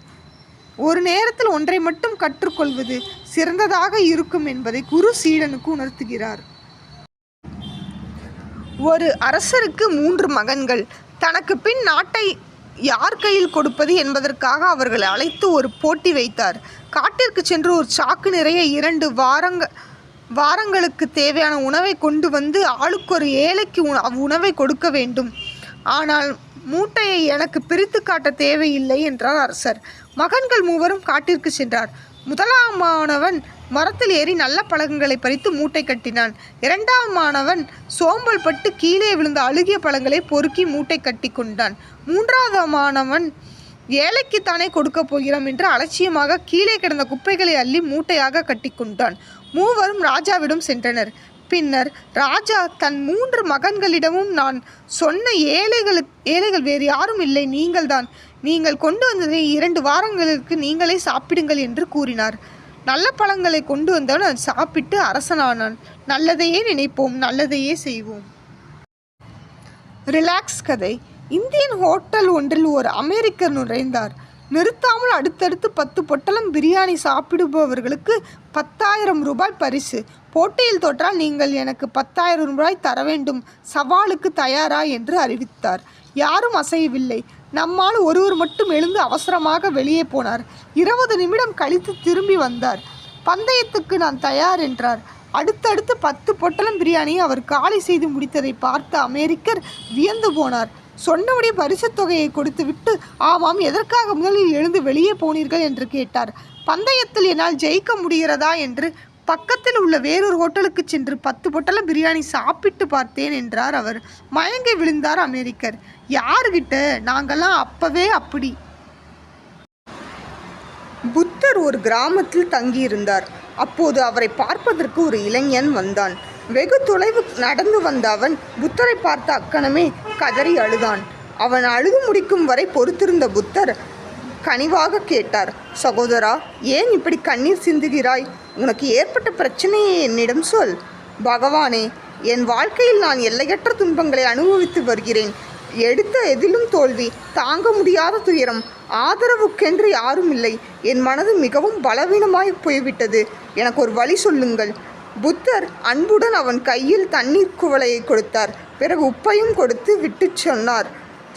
ஒரு நேரத்தில் ஒன்றை மட்டும் கற்றுக்கொள்வது சிறந்ததாக இருக்கும் என்பதை குரு சீடனுக்கு உணர்த்துகிறார். ஒரு அரசருக்கு 3 மகன்கள். தனக்கு பின் நாட்டை யார் கையில் கொடுப்பது என்பதற்காக அவர்களை அழைத்து ஒரு போட்டி வைத்தார். காட்டிற்கு சென்று ஒரு சாக்கு நிறைய 2 வாரங்களுக்கு தேவையான உணவை கொண்டு வந்து ஆளுக்கு ஒரு ஏழைக்கு உணவை கொடுக்க வேண்டும். ஆனால் மூட்டையை எனக்கு பிரித்து காட்ட தேவையில்லை என்றார் அரசர். மகன்கள் 3வரும் காட்டிற்கு சென்றார். முதலாமானவன் மரத்தில் ஏறி நல்ல பழங்களை பறித்து மூட்டை கட்டினான். 2ஆமானவன் சோம்பல் பட்டு கீழே விழுந்த அழுகிய பழங்களை பொறுக்கி மூட்டை கட்டி கொண்டான். 3ஆமானவன் ஏழைக்குத்தானே கொடுக்க போகிறோம் என்று அலட்சியமாக கீழே கிடந்த குப்பைகளை அள்ளி மூட்டையாக கட்டி கொண்டான். 3வரும் ராஜாவிடம் சென்றனர். பின்னர் ராஜா தன் 3 மகன்களிடமும், நான் சொன்ன ஏழைகள் வேறு யாரும் இல்லை, நீங்கள்தான். நீங்கள் கொண்டு வந்ததை 2 வாரங்களுக்கு நீங்களே சாப்பிடுங்கள் என்று கூறினார். நல்ல பழங்களை கொண்டு வந்தவன் சாப்பிட்டு அரசனானான். நல்லதையே நினைப்போம், நல்லதையே செய்வோம். ரிலாக்ஸ் கதை. இந்தியன் ஹோட்டல் ஒன்றில் ஒரு அமெரிக்கர் நுழைந்தார். நிறுத்தாமல் அடுத்தடுத்து 10 பொட்டலம் பிரியாணி சாப்பிடுபவர்களுக்கு 10,000 ரூபாய் பரிசு. போட்டியில் தோற்றால் நீங்கள் எனக்கு 10,000 ரூபாய் தர வேண்டும். சவாலுக்கு தயாரா என்று அறிவித்தார். யாரும் அசையவில்லை. நம்மால் ஒருவர் மட்டும் எழுந்து அவசரமாக வெளியே போனார். 20 நிமிடம் கழித்து திரும்பி வந்தார். பந்தயத்துக்கு நான் தயார் என்றார். அடுத்தடுத்து 10 பொட்டலம் பிரியாணியை அவர் காலி செய்து முடித்ததை பார்த்த அமெரிக்கர் வியந்து போனார். சொன்னபடி பரிசுத் தொகையை கொடுத்துவிட்டு, ஆமாம், எதற்காக முதலில் எழுந்து வெளியே போனீர்கள் என்று கேட்டார். பந்தயத்தில் என்னால் ஜெயிக்க முடிகிறதா என்று பக்கத்தில் உள்ள வேறொரு ஹோட்டலுக்கு சென்று 10 பொட்டலம் பிரியாணி சாப்பிட்டு பார்த்தேன் என்றார் அவர். மயங்கி விழுந்தார் அமெரிக்கர். யாருகிட்ட? நாங்கள்லாம் அப்பவே அப்படி. புத்தர் ஒரு கிராமத்தில் தங்கியிருந்தார். அப்போது அவரை பார்ப்பதற்கு ஒரு இளைஞன் வந்தான். வெகு தொலைவு நடந்து வந்த அவன் புத்தரை பார்த்த அக்கணமே கதறி அழுதான். அவன் அழுது முடிக்கும் வரை பொறுத்திருந்த புத்தர் கனிவாக கேட்டார். சகோதரா, ஏன் இப்படி கண்ணீர் சிந்துகிறாய்? உனக்கு ஏற்பட்ட பிரச்சனையை என்னிடம் சொல். பகவானே, என் வாழ்க்கையில் நான் எல்லையற்ற துன்பங்களை அனுபவித்து வருகிறேன். எடுத்த எதிலும் தோல்வி, தாங்க முடியாத துயரம், ஆதரவுக்கென்று யாரும் இல்லை. என் மனது மிகவும் பலவீனமாய் போய்விட்டது. எனக்கு ஒரு வழி சொல்லுங்கள். புத்தர் அன்புடன் அவன் கையில் தண்ணீர் குவளையை கொடுத்தார். பிறகு உப்பையும் கொடுத்து விட்டு சொன்னார்.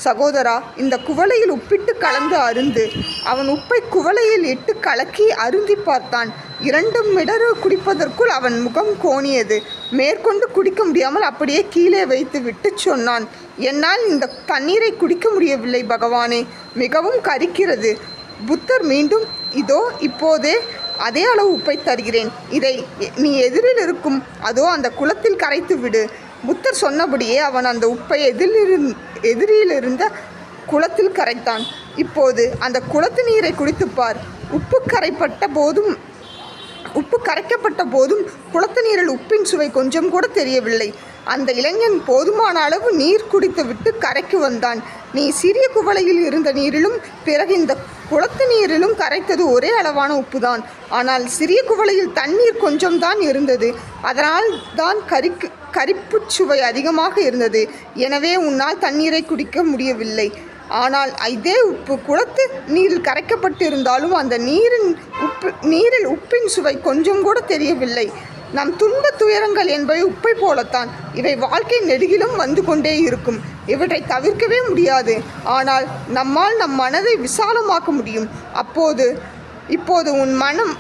சகோதரா, இந்த குவளையில் உப்பிட்டு கலந்து அருந்து. அவன் உப்பை குவளையில் இட்டு கலக்கி அருந்தி பார்த்தான். 2 மிடறு குடிப்பதற்குள் அவன் முகம் கோணியது. மேற்கொண்டு குடிக்க முடியாமல் அப்படியே கீழே வைத்து விட்டு சொன்னான், என்னால் இந்த தண்ணீரை குடிக்க முடியவில்லை பகவானே, மிகவும் கரிக்கிறது. புத்தர் மீண்டும், இதோ இப்போதே அதே அளவு உப்பை தருகிறேன். இதை நீ எதிரில் இருக்கும் அதோ அந்த குளத்தில் கரைத்து விடு. புத்தர் சொன்னபடியே அவன் அந்த உப்பை எதிரிலிருந்த குளத்தில் கரைத்தான். இப்போது அந்த குளத்து நீரை குடித்துப்பார். உப்பு கரைக்கப்பட்ட போதும் குளத்து நீரில் உப்பின் சுவை கொஞ்சம் கூட தெரியவில்லை. அந்த இளைஞன் போதுமான அளவு நீர் குடித்துவிட்டு கரைக்கு வந்தான். நீ சிறிய குவளையில் இருந்த நீரிலும் பிறகு இந்த குளத்து நீரிலும் கரைத்தது ஒரே அளவான உப்புதான். ஆனால் சிறிய குவளையில் தண்ணீர் கொஞ்சம் தான் இருந்தது. அதனால் தான் கரிப்பு சுவை அதிகமாக இருந்தது. எனவே உன்னால் தண்ணீரை குடிக்க முடியவில்லை. ஆனால் இதே உப்பு குளத்து நீரில் கரைக்கப்பட்டிருந்தாலும் அந்த நீரில் உப்பின் சுவை கொஞ்சம் கூட தெரியவில்லை. நம் துன்ப துயரங்கள் என்பவை உப்பை போலத்தான். இவை வாழ்க்கை நெடுகிலும் வந்து கொண்டே இருக்கும். இவற்றை தவிர்க்கவே முடியாது. ஆனால் நம்மால் நம் மனதை விசாலமாக்க முடியும். இப்போது உன்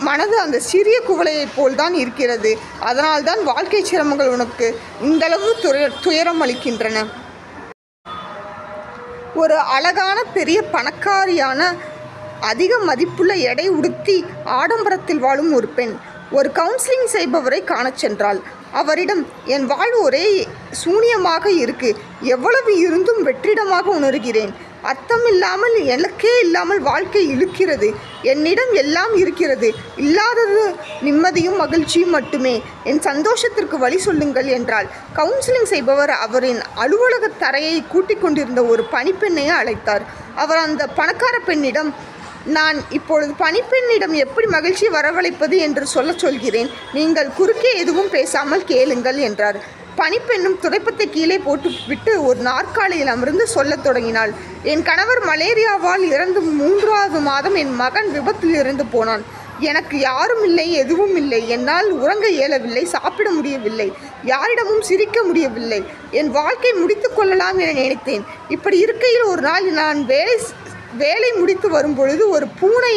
மனது அந்த சிறிய குவளையைப் போல்தான் இருக்கிறது. அதனால்தான் வாழ்க்கை சிரமங்கள் உனக்கு இந்தளவு துயரம் அளிக்கின்றன. ஒரு அழகான பெரிய பணக்காரியான அதிக மதிப்புள்ள எடை உடுத்தி ஆடம்பரத்தில் வாழும் ஒரு பெண் ஒரு கவுன்சிலிங் செய்பவரை காணச் சென்றாள். அவரிடம், என் வாழ்வு ஒரே சூனியமாக இருக்கு. எவ்வளவு இருந்தும் வெற்றிடமாக உணர்கிறேன். அர்த்தமில்லாமல் எனக்கே இல்லாமல் வாழ்க்கை இழுக்கிறது. என்னிடம் எல்லாம் இருக்கிறது. இல்லாதது நிம்மதியும் மகிழ்ச்சியும் மட்டுமே. என் சந்தோஷத்திற்கு வழி சொல்லுங்கள் என்றாள். கவுன்சிலிங் செய்பவர் அவரின் அலுவலக தரையை கூட்டிக் கொண்டிருந்த ஒரு பணிப்பெண்ணையை அழைத்தார். அவர் அந்த பணக்கார பெண்ணிடம், நான் இப்பொழுது பணிப்பெண்ணிடம் எப்படி மகிழ்ச்சி வரவழைப்பது என்று சொல்கிறேன். நீங்கள் குறுக்கே எதுவும் பேசாமல் கேளுங்கள் என்றார். பணிப்பெண்ணும் துடைப்பத்தை கீழே போட்டுவிட்டு ஒரு நாற்காலியில் அமர்ந்து சொல்லத் தொடங்கினாள். என் கணவர் மலேரியாவால் இறந்து 3வது மாதம் என் மகன் விபத்தில் இறந்து போனான். எனக்கு யாரும் இல்லை, எதுவும் இல்லை. என்னால் உறங்க இயலவில்லை, சாப்பிட முடியவில்லை, யாரிடமும் சிரிக்க முடியவில்லை. என் வாழ்க்கை முடித்து கொள்ளலாம் என நினைத்தேன். இப்படி இருக்கையில் ஒரு நாள் நான் வேலை முடித்து வரும்பொழுது ஒரு பூனை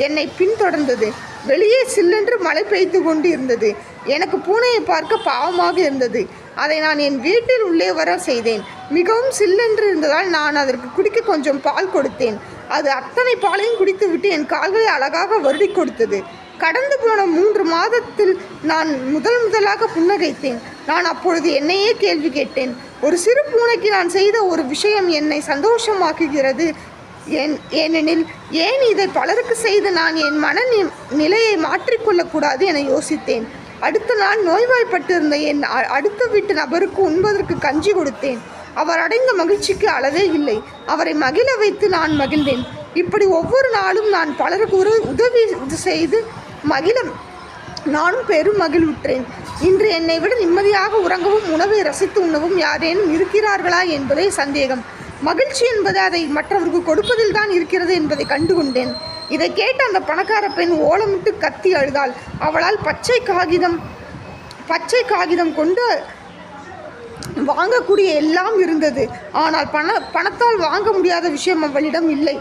என்னை பின்தொடர்ந்தது. வெளியே சில்லென்று மழை பெய்து கொண்டு இருந்தது. எனக்கு பூனையை பார்க்க பாவமாக இருந்தது. அதை நான் என் வீட்டில் உள்ளே வர செய்தேன். மிகவும் சில்லென்று இருந்ததால் நான் அதற்கு குடிக்க கொஞ்சம் பால் கொடுத்தேன். அது அத்தனை பாலையும் குடித்துவிட்டு என் கால்களை அழகாக வருடி கொடுத்தது. கடந்து போன 3 மாதத்தில் நான் முதலாக புன்னகைத்தேன். நான் அப்பொழுது என்னையே கேள்வி கேட்டேன், ஒரு சிறு பூனைக்கு நான் செய்த ஒரு விஷயம் என்னை சந்தோஷமாக்குகிறது. ஏனெனில் ஏன் இதை பலருக்கு செய்து நான் என் நிலையை மாற்றிக்கொள்ளக்கூடாது என யோசித்தேன். அடுத்த நாள் நோய்வாய்ப்பட்டிருந்த என் அடுத்த வீட்டு நபருக்கு உண்பதற்கு கஞ்சி கொடுத்தேன். அவர் அடைந்த மகிழ்ச்சிக்கு அளவே இல்லை. அவரை மகிழ வைத்து நான் மகிழ்ந்தேன். இப்படி ஒவ்வொரு நாளும் நான் பலருக்கு உதவி செய்து மகிழ நானும் பெரும் மகிழ்வுற்றேன். இன்று என்னை விட நிம்மதியாக உறங்கவும் உணவை ரசித்து உண்ணவும் யாரேனும் இருக்கிறார்களா என்பதே சந்தேகம். மகிழ்ச்சி என்பது அதை மற்றவருக்கு கொடுப்பதில் தான் இருக்கிறது என்பதை கண்டுகொண்டேன். இதை கேட்ட அந்த பணக்கார பெண் ஓலமிட்டு கத்தி அழுதாள். அவளால் பச்சை காகிதம் கொண்டு வாங்கக்கூடிய எல்லாம் இருந்தது. ஆனால் பணத்தால் வாங்க முடியாத விஷயம் அவளிடம் இல்லை.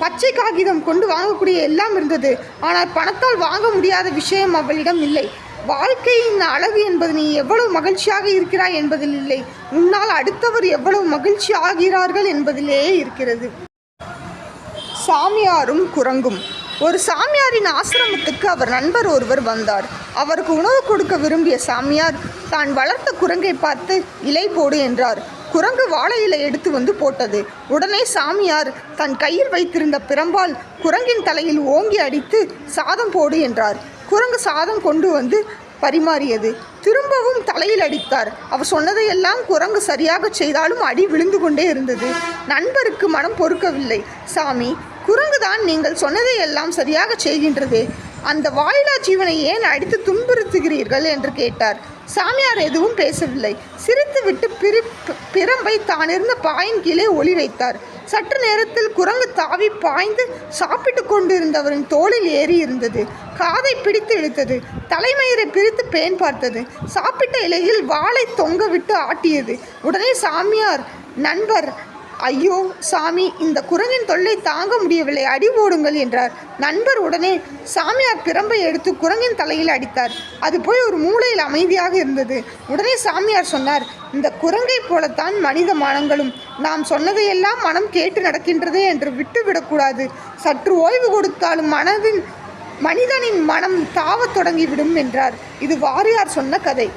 பச்சை காகிதம் கொண்டு வாங்கக்கூடிய எல்லாம் இருந்தது. ஆனால் பணத்தால் வாங்க முடியாத விஷயம் அவளிடம் இல்லை. வாழ்க்கையின் அழகு என்பது நீ எவ்வளவு மகிழ்ச்சியாக இருக்கிறாய் என்பதில் இல்லை, உன்னால் அடுத்தவர் எவ்வளவு மகிழ்ச்சி ஆகிறார்கள் என்பதிலேயே இருக்கிறது. சாமியாரும் குரங்கும். ஒரு சாமியாரின் ஆசிரமத்துக்கு அவர் நண்பர் ஒருவர் வந்தார். அவருக்கு உணவு கொடுக்க விரும்பிய சாமியார் தான் வளர்த்த குரங்கை பார்த்து இலை போடு என்றார். குரங்கு வாழை இலை எடுத்து வந்து போட்டது. உடனே சாமியார் தன் கையில் வைத்திருந்த பிரம்பால் குரங்கின் தலையில் ஓங்கி அடித்து சாதம் போடு என்றார். குரங்கு சாதம் கொண்டு வந்து பரிமாறியது. திரும்பவும் தலையில் அடித்தார். அவர் சொன்னதையெல்லாம் குரங்கு சரியாக செய்தாலும் அடி விழுந்து கொண்டே இருந்தது. நண்பருக்கு மனம் பொறுக்கவில்லை. சாமி, குரங்குதான் நீங்கள் சொன்னதையெல்லாம் சரியாக செய்கின்றது, அந்த வாயிலா ஜீவனை ஏன் அடித்து துன்புறுத்துகிறீர்கள் என்று கேட்டார். சாமியார் எதுவும் பேசவில்லை. சிரித்துவிட்டு பிரம்பை தான் இருந்த பாயின் கீழே ஒளி வைத்தார். சற்று நேரத்தில் குரங்கு தாவி பாய்ந்து சாப்பிட்டு கொண்டிருந்தவரின் தோளில் ஏறி இருந்தது. காதை பிடித்து இழுத்தது. தலைமயிரை பிரித்து பேன் பார்த்தது. சாப்பிட்ட இலையில் வாளை தொங்க விட்டு ஆட்டியது. உடனே சாமியார் நண்பர், ஐயோ சாமி, இந்த குரங்கின் தொல்லை தாங்க முடியவில்லை, அடி போடுங்கள் என்றார். நண்பர் உடனே சாமியார் பிரம்பை எடுத்து குரங்கின் தலையில் அடித்தார். அது போய் ஒரு மூலையில் அமைதியாக இருந்தது. உடனே சாமியார் சொன்னார், இந்த குரங்கை போலத்தான் மனித மனங்களும். நாம் சொன்னதையெல்லாம் மனம் கேட்டு நடக்கின்றதே என்று விட்டுவிடக்கூடாது. சற்று ஓய்வு கொடுத்தாலும் மனிதனின் மனம் தாவத் தொடங்கிவிடும் என்றார். இது வாரியார் சொன்ன கதை.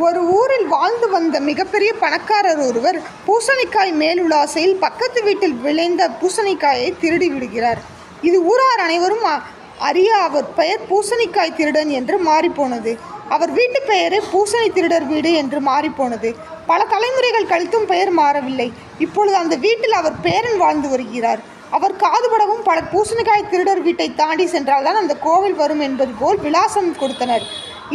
ஒரு ஊரில் வாழ்ந்து வந்த மிகப்பெரிய பணக்காரர் ஒருவர் பூசணிக்காய் மேலுலாசையில் பக்கத்து வீட்டில் விளைந்த பூசணிக்காயை திருடி விடுகிறார். இது ஊரார் அனைவரும் அறிய அவர் பெயர் பூசணிக்காய் திருடன் என்று மாறிப்போனது. அவர் வீட்டு பெயரே பூசணி திருடர் வீடு என்று மாறிப்போனது. பல தலைமுறைகள் கழித்தும் பெயர் மாறவில்லை. இப்பொழுது அந்த வீட்டில் அவர் பேரன் வாழ்ந்து வருகிறார். அவர் காதுபடவும் பலர் பூசணிக்காய் திருடர் வீட்டை தாண்டி சென்றால்தான் அந்த கோவில் வரும் என்பது போல் விலாசம் கொடுத்தனர்.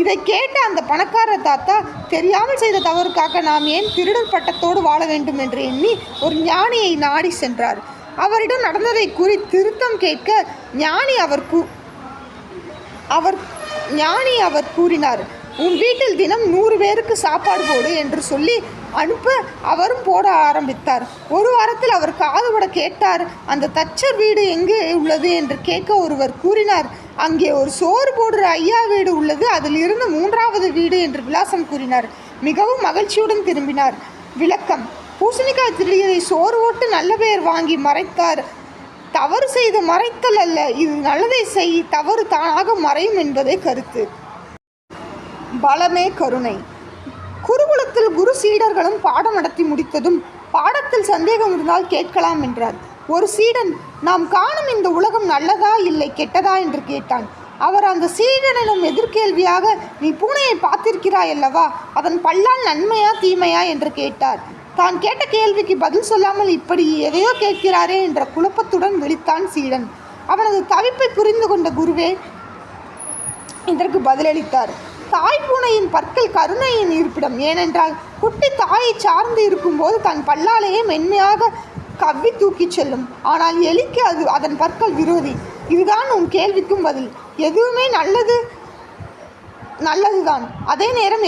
இதை கேட்ட அந்த பணக்கார தாத்தா, தெரியாமல் செய்த தவறுக்காக நாம் ஏன் திருடர் பட்டத்தோடு வாழ வேண்டும் என்று எண்ணி ஒரு ஞானியை நாடி சென்றார். அவரிடம் நடந்ததை கூறி திருத்தம் கேட்க ஞானி அவர் கூறினார், உன் வீட்டில் தினம் 100 பேருக்கு சாப்பாடு போடு என்று சொல்லி அனுப்ப அவரும் போட ஆரம்பித்தார். ஒரு வாரத்தில் அவர் காதுபட கேட்டார். அந்த தச்சர் வீடு எங்கே உள்ளது என்று கேட்க ஒருவர் கூறினார், அங்கே ஒரு சோறு போடுற ஐயா வீடு உள்ளது, அதில் இருந்து 3வது வீடு என்று விலாசம் கூறினார். மிகவும் மகிழ்ச்சியுடன் திரும்பினார். விளக்கம்: பூசணிக்காய் திருடியதை சோறு ஓட்டு நல்ல பெயர் வாங்கி மறைத்தார். தவறு செய்து மறைத்தல் அல்ல, இது நல்லதை செய், தவறு தானாக மறையும் என்பதே கருத்து. பலமே கருணை. குருகுலத்தில் குரு சீடர்களும் பாடம் நடத்தி முடித்ததும் பாடத்தில் சந்தேகம் இருந்தால் கேட்கலாம் என்றார். ஒரு சீடன், நாம் காணும் இந்த உலகம் நல்லதா இல்லை கெட்டதா என்று கேட்டான். அவர் அந்த சீடனிடம் எதிர்கேள்வியாக, நீ பூனையை பார்த்திருக்கிறாய் அல்லவா, அதன் பல்லால் நன்மையா தீமையா என்று கேட்டார். தான் கேட்ட கேள்விக்கு பதில் சொல்லாமல் இப்படி எதையோ கேட்கிறாரே என்ற குழப்பத்துடன் விழித்தான் சீடன். அவனது தவிப்பை புரிந்து கொண்ட குருவே இதற்கு பதிலளித்தார். தாய்ப்பூனையின் பற்கள் கருணையின் இருப்பிடம். ஏனென்றால் குட்டி தாயை சார்ந்து இருக்கும்போது தன் பல்லாலேயே மென்மையாக கவ்வி தூக்கிச் செல்லும். ஆனால் எலிக்கு அதன் பற்கள் விரோதி. இதுதான் உன் கேள்விக்கும் பதில். எதுவுமே நல்லதுதான், அதே நேரம்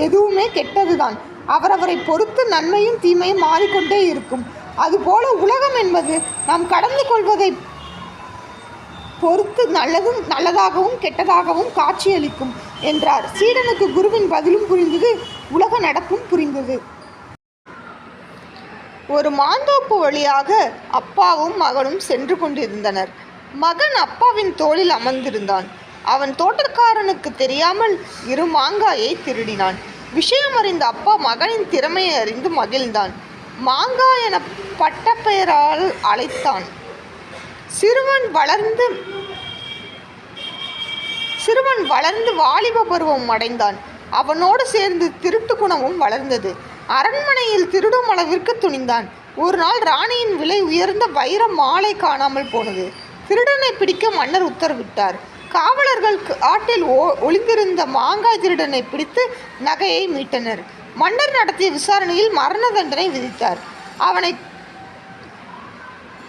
எதுவுமே கெட்டதுதான். அவரவரை பொறுத்து நன்மையும் தீமையும் மாறிக்கொண்டே இருக்கும். அதுபோல உலகம் என்பது நாம் கடந்து கொள்வதை பொறுத்து நல்லதாகவும் கெட்டதாகவும் காட்சியளிக்கும் என்றார். சீடனுக்கு குருவின் பதிலும் புரிந்தது, உலக நடப்பும் புரிந்தது. ஒரு மாந்தோப்பு வழியாக அப்பாவும் மகனும் சென்று கொண்டிருந்தனர். மகன் அப்பாவின் தோளில் அமர்ந்திருந்தான். அவன் தோட்டக்காரனுக்கு தெரியாமல் 2 மாங்காயை திருடினான். விஷயம் அறிந்த அப்பா மகனின் திறமையை அறிந்து மகிழ்ந்தான். மாங்காய் என பட்டப்பெயரால் அழைத்தான். சிறுவன் வளர்ந்து வாலிப பருவம் அடைந்தான். அவனோடு சேர்ந்து திருட்டு குணமும் வளர்ந்தது. அரண்மனையில் திருடும் அளவிற்கு துணிந்தான். ஒரு நாள் ராணியின் விலை உயர்ந்த வைர மாலை காணாமல் போனது. திருடனை பிடிக்க மன்னர் உத்தரவிட்டார். காவலர்கள் காட்டில் ஒளிந்திருந்த மாங்காய் திருடனை பிடித்து நகையை மீட்டனர். மன்னர் நடத்திய விசாரணையில் மரண தண்டனை விதித்தார். அவனை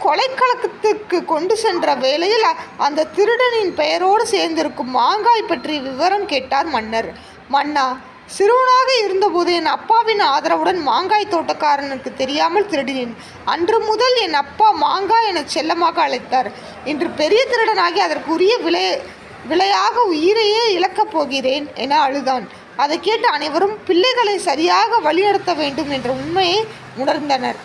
கொலைக்களத்திற்கு கொண்டு சென்ற வேளையில் அந்த திருடனின் பெயரோடு சேர்ந்திருக்கும் மாங்காய் பற்றிய விவரம் கேட்டார் மன்னர். மன்னா, சிறுவனாக இருந்தபோது என் அப்பாவின் ஆதரவுடன் மாங்காய் தோட்டக்காரனுக்கு தெரியாமல் திருடினேன். அன்று முதல் என் அப்பா மாங்காய் என செல்லமாக அழைத்தார். இன்று பெரிய திருடனாகி அதற்குரிய விலையாக உயிரையே இழக்கப் போகிறேன் என அழுதான். அதை கேட்டு அனைவரும் பிள்ளைகளை சரியாக வழிநடத்த வேண்டும் என்ற உண்மையை உணர்ந்தனர்.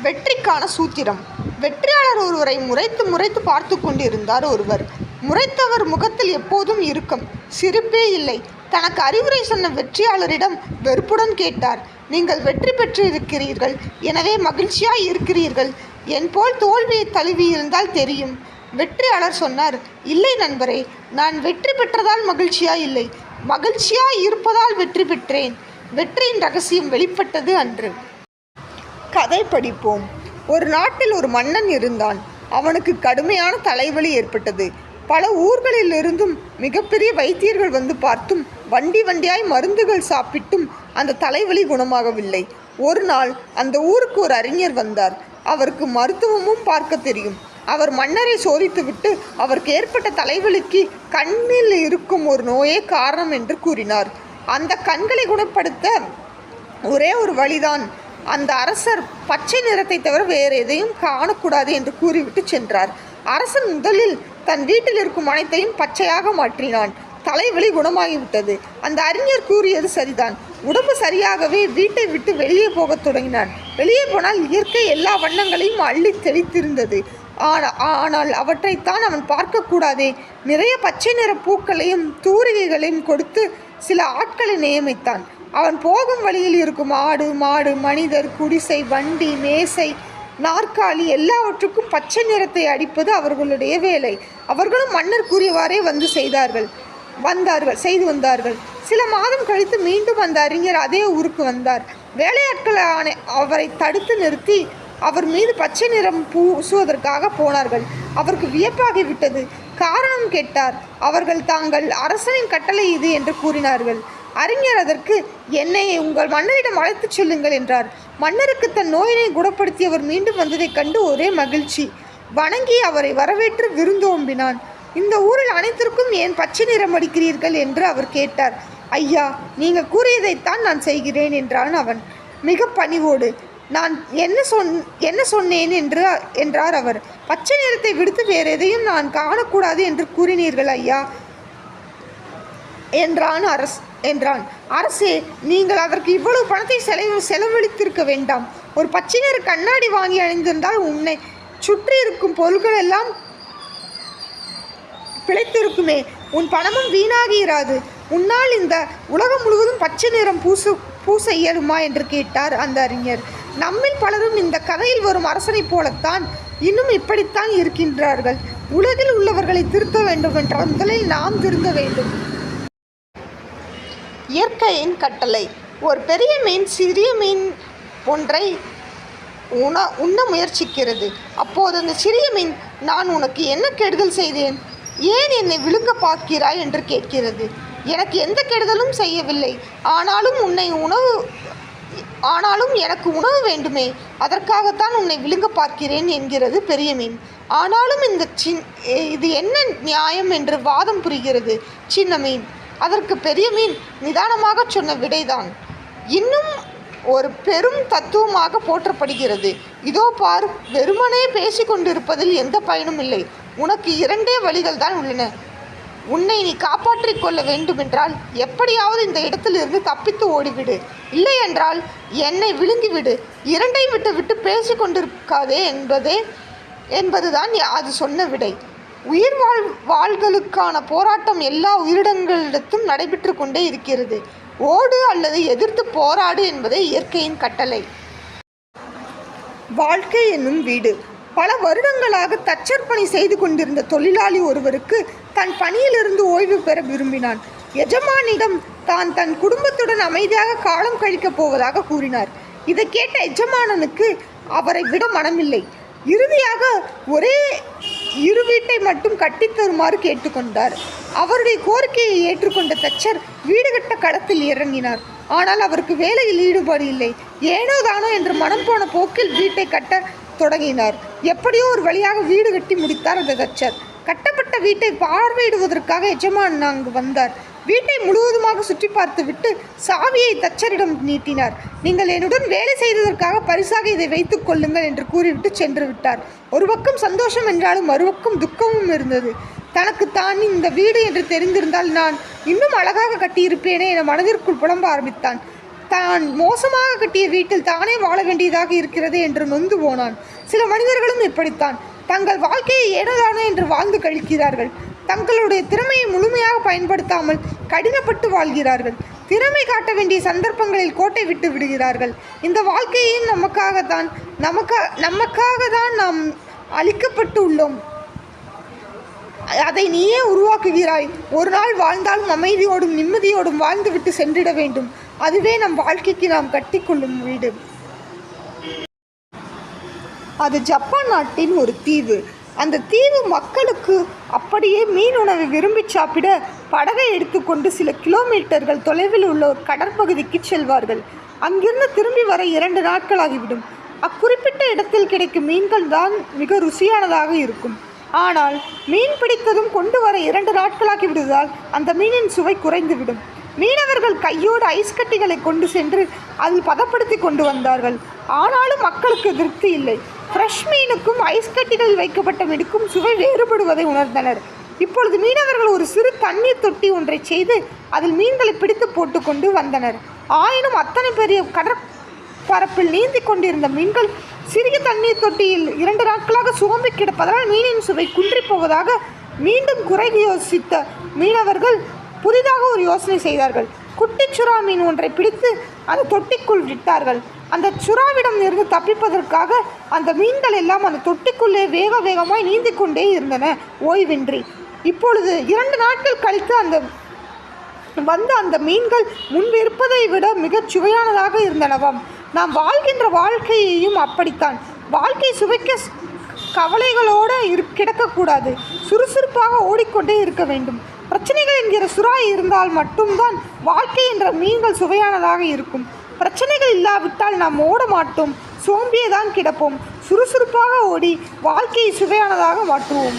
வெற்றிக்கான சூத்திரம். வெற்றியாளர் ஒருவரை முறைத்து பார்த்து கொண்டிருந்தார் ஒருவர். முறைத்தவர் முகத்தில் எப்போதும் இறுக்கம், சிரிப்பே இல்லை. தனக்கு அறிவுரை சொன்ன வெற்றியாளரிடம் வெறுப்புடன் கேட்டார், நீங்கள் வெற்றி பெற்றிருக்கிறீர்கள், எனவே மகிழ்ச்சியாய் இருக்கிறீர்கள். என் போல் தோல்வியை தழுவியிருந்தால் தெரியும். வெற்றியாளர் சொன்னார், இல்லை நண்பரே, நான் வெற்றி பெற்றதால் மகிழ்ச்சியாய் இல்லை, மகிழ்ச்சியாய் இருப்பதால் வெற்றி பெற்றேன். வெற்றியின் ரகசியம் வெளிப்பட்டது அன்று. கதை படிப்போம். ஒரு நாட்டில் ஒரு மன்னன் இருந்தான். அவனுக்கு கடுமையான தலைவலி ஏற்பட்டது. பல ஊர்களிலிருந்தும் மிகப்பெரிய வைத்தியர்கள் வந்து பார்த்தும் வண்டியாய் மருந்துகள் சாப்பிட்டும் அந்த தலைவலி குணமாகவில்லை. ஒரு நாள் அந்த ஊருக்கு ஒரு அறிஞர் வந்தார். அவருக்கு மருத்துவமும் பார்க்க தெரியும். அவர் மன்னரை சோதித்துவிட்டு அவருக்கு ஏற்பட்ட தலைவலிக்கு கண்ணில் இருக்கும் ஒரு நோயே காரணம் என்று கூறினார். அந்த கண்களை குணப்படுத்த ஒரே ஒரு வழிதான். அந்த அரசர் பச்சை நிறத்தை தவிர வேறு எதையும் காணக்கூடாது என்று கூறிவிட்டு சென்றார். அரசன் முதலில் தன் வீட்டில் இருக்கும் அனைத்தையும் பச்சையாக மாற்றினான். தலைவலி குணமாகிவிட்டது. அந்த அறிஞர் கூறியது சரிதான். உடம்பு சரியாகவே வீட்டை விட்டு வெளியே போகத் தொடங்கினான். வெளியே போனால் இயற்கை எல்லா வண்ணங்களையும் அள்ளி தெளித்திருந்தது. ஆனால் அவற்றைத்தான் அவன் பார்க்கக்கூடாதே. நிறைய பச்சை நிற பூக்களையும் தூரிகைகளையும் கொடுத்து சில ஆட்களை நியமித்தான். அவன் போகும் வழியில் இருக்கும் ஆடு, மாடு, மனிதர், குடிசை, வண்டி, மேசை, நாற்காலி எல்லாவற்றுக்கும் பச்சை நிறத்தை அடிப்பது அவர்களுடைய வேலை. அவர்களும் மன்னர் கூறியவாறே செய்து வந்தார்கள். சில மாதம் கழித்து மீண்டும் அந்த அறிஞர் அதே ஊருக்கு வந்தார். வேலையாட்கள் அவரை தடுத்து நிறுத்தி அவர் மீது பச்சை நிறம் பூசுவதற்காக போனார்கள். அவருக்கு வியப்பாகிவிட்டது. காரணம் கேட்டார். அவர்கள் தாங்கள் அரசனின் கட்டளை இது என்று கூறினார்கள். அறிஞர் அதற்கு, என்னை உங்கள் மன்னரிடம் அழைத்துச் செல்லுங்கள் என்றார். மன்னருக்கு தன் நோயினை குணப்படுத்தியவர் மீண்டும் வந்ததைக் கண்டு ஒரே மகிழ்ச்சி. வணங்கி அவரை வரவேற்று விருந்தோம்பினான். இந்த ஊரில் அனைத்திற்கும் ஏன் பச்சை நிறம் அடிக்கிறீர்கள் என்று அவர் கேட்டார். ஐயா, நீங்கள் கூறியதைத்தான் நான் செய்கிறேன் என்றான் அவன் மிக பணிவோடு. நான் என்ன சொன்னேன் என்றார் அவர். பச்சை நிறத்தை விடுத்து வேறு எதையும் நான் காணக்கூடாது என்று கூறினீர்கள் ஐயா என்றான். அரசே, நீங்கள் அதற்கு இவ்வளவு பணத்தை செலவழித்திருக்க வேண்டாம். ஒரு பச்சை நிற கண்ணாடி வாங்கி அணிந்திருந்தால் உன்னை சுற்றி இருக்கும் பொருட்கள் எல்லாம் பிழைத்திருக்குமே. உன் பணமும் வீணாகி இராது. உன்னால் இந்த உலகம் முழுவதும் பச்சை நிறம் பூச இயலுமா என்று கேட்டார் அந்த அறிஞர். நம்மில் பலரும் இந்த கதையில் வரும் அரசனைப் போலத்தான் இன்னும் இப்படித்தான் இருக்கின்றார்கள். உலகில் உள்ளவர்களை திருத்த வேண்டும் என்றால் முதலில் நாம் திருந்த வேண்டும். இயற்கையின் கட்டளை. ஒரு பெரிய மீன் சிறிய மீன் ஒன்றை உண்ண முயற்சிக்கிறது. அப்போது அந்த சிறிய மீன், நான் உனக்கு என்ன கெடுதல் செய்தேன், ஏன் என்னை விழுங்க பார்க்கிறாய் என்று கேட்கிறது. எனக்கு எந்த கெடுதலும் செய்யவில்லை, ஆனாலும் எனக்கு உணவு வேண்டுமே, அதற்காகத்தான் உன்னை விழுங்க பார்க்கிறேன் என்கிறது பெரிய மீன். ஆனாலும் இது என்ன நியாயம் என்று வாதம் புரிகிறது சின்ன மீன். அதற்கு பெரிய மீன் நிதானமாக சொன்ன விடைதான் இன்னும் ஒரு பெரும் தத்துவமாக போற்றப்படுகிறது. இதோ பார், வெறுமனே பேசிக்கொண்டிருப்பதில் எந்த பயனும் இல்லை. உனக்கு இரண்டே வழிகள் தான் உள்ளன. உன்னை நீ காப்பாற்றிக் கொள்ள வேண்டுமென்றால் எப்படியாவது இந்த இடத்திலிருந்து தப்பித்து ஓடிவிடு. இல்லை என்றால் என்னை விழுங்கிவிடு. இரண்டையும் விட்டு பேசிக்கொண்டிருக்காதே என்பதுதான் அது சொன்ன விடை. உயிர் வாழ்களுக்கான போராட்டம் எல்லா உயிரினங்களிடத்தும் நடைபெற்று கொண்டே இருக்கிறது. ஓடு அல்லது எதிர்த்து போராடு என்பதே இயற்கையின் கட்டளை. வாழ்க்கை என்னும் வீடு. பல வருடங்களாக தச்சர் பணி செய்து கொண்டிருந்த தொழிலாளி ஒருவருக்கு தன் பணியிலிருந்து ஓய்வு பெற விரும்பினான். எஜமானிடம் தன் குடும்பத்துடன் அமைதியாக காலம் கழிக்கப் போவதாக கூறினார். இதை கேட்ட எஜமானனுக்கு அவரை விட மனமில்லை. இறுதியாக ஒரே இரு வீட்டை மட்டும் கட்டித்தருமாறு கேட்டுக்கொண்டார். அவருடைய கோரிக்கையை ஏற்றுக்கொண்ட தச்சர் வீடு கட்ட களத்தில் இறங்கினார். ஆனால் அவருக்கு வேலையில் ஈடுபாடு இல்லை. ஏனோ தானோ என்று மனம் போன போக்கில் வீட்டை கட்ட தொடங்கினார். எப்படியோ ஒரு வழியாக வீடு கட்டி முடித்தார் அந்த தச்சர். கட்டப்பட்ட வீட்டை பார்வையிடுவதற்காக எஜமான் அங்கு வந்தார். வீட்டை முழுவதுமாக சுற்றி பார்த்துவிட்டு சாவியை தச்சரிடம் நீட்டினார். நீங்கள் என்னுடன் வேலை செய்ததற்காக பரிசாக இதை வைத்துக் கொள்ளுங்கள் என்று கூறிவிட்டு சென்று விட்டார். ஒரு பக்கம் சந்தோஷம் என்றாலும் மறுபக்கம் துக்கமும் இருந்தது. தனக்கு தான் இந்த வீடு என்று தெரிந்திருந்தால் நான் இன்னும் அழகாக கட்டியிருப்பேனே என மனதிற்குள் புலம்ப ஆரம்பித்தான். தான் மோசமாக கட்டிய வீட்டில் தானே வாழ வேண்டியதாக இருக்கிறது என்று நொந்து போனான். சில மனிதர்களும் இப்படித்தான் தங்கள் வாழ்க்கையை ஏனோதானோ என்று வாழ்ந்து கழிக்கிறார்கள். தங்களுடைய திறமையை முழுமையாக பயன்படுத்தாமல் கடினப்பட்டு வாழ்கிறார்கள். திறமை காட்ட வேண்டிய சந்தர்ப்பங்களில் கோட்டை விட்டு விடுகிறார்கள். இந்த வாழ்க்கையும் நமக்காக தான் நாம் அளிக்கப்பட்டு உள்ளோம். அதை நீயே உருவாக்குகிறாய். ஒரு நாள் வாழ்ந்தாலும் அமைதியோடும் நிம்மதியோடும் வாழ்ந்துவிட்டு சென்றிட வேண்டும். அதுவே நம் வாழ்க்கைக்கு நாம் கட்டிக்கொள்ளும் வீடு. அது ஜப்பான் நாட்டின் ஒரு தீவு. அந்த தீவு மக்களுக்கு அப்படியே மீன் உணவை விரும்பி சாப்பிட படகை எடுத்துக்கொண்டு சில கிலோமீட்டர்கள் தொலைவில் உள்ள ஒரு கடற்பகுதிக்கு செல்வார்கள். அங்கிருந்து திரும்பி வர 2 நாட்கள் ஆகிவிடும். அக்குறிப்பிட்ட இடத்தில் கிடைக்கும் மீன்கள் தான் மிக ருசியானதாக இருக்கும். ஆனால் மீன் பிடித்ததும் கொண்டு வர 2 நாட்களாகி விடுவதால் அந்த மீனின் சுவை குறைந்துவிடும். மீனவர்கள் கையோடு ஐஸ் கட்டிகளை கொண்டு சென்று அதில் பதப்படுத்தி கொண்டு வந்தார்கள். ஆனாலும் மக்களுக்கு திருப்தி இல்லை. ஃப்ரெஷ் மீனுக்கும் ஐஸ் கட்டிகளில் வைக்கப்பட்ட மீனுக்கும் சுவை வேறுபடுவதை உணர்ந்தனர். இப்பொழுது மீனவர்கள் ஒரு சிறு தண்ணீர் தொட்டி ஒன்றை செய்து அதில் மீன்களை பிடித்து போட்டு கொண்டு வந்தனர். ஆயினும் அத்தனை பெரிய கடற்பரப்பில் நீந்தி கொண்டிருந்த மீன்கள் சிறிய தண்ணீர் தொட்டியில் 2 நாட்களாக சுகம்பி கிடப்பதால் மீனின் சுவை குன்றி போவதாக மீண்டும் குறை யோசித்த மீனவர்கள் புதிதாக ஒரு யோசனை செய்தார்கள். குட்டி சுறா மீன் ஒன்றை பிடித்து அந்த தொட்டிக்குள் விட்டார்கள். அந்த சுறாவிடம் இருந்து தப்பிப்பதற்காக அந்த மீன்கள் எல்லாம் அந்த தொட்டிக்குள்ளே வேகமாய் நீந்தி கொண்டே இருந்தன ஓய்வின்றி. இப்பொழுது 2 நாட்கள் கழித்து அந்த மீன்கள் முன்பு இருப்பதை விட மிகச் சுவையானதாக இருந்தனவாம். நாம் வாழ்கின்ற வாழ்க்கையையும் அப்படித்தான். வாழ்க்கை சுவைக்க கவலைகளோடு கிடக்கக்கூடாது. சுறுசுறுப்பாக ஓடிக்கொண்டே இருக்க வேண்டும். பிரச்சனைகள் என்கிற சுறா இருந்தால் மட்டும்தான் வாழ்க்கை என்ற மீன்கள் சுவையானதாக இருக்கும். பிரச்சனைகள் இல்லாவிட்டால் நாம் ஓட மாட்டோம், சோம்பியே தான் கிடப்போம். சுறுசுறுப்பாக ஓடி வாழ்க்கையை சுவையானதாக மாற்றுவோம்.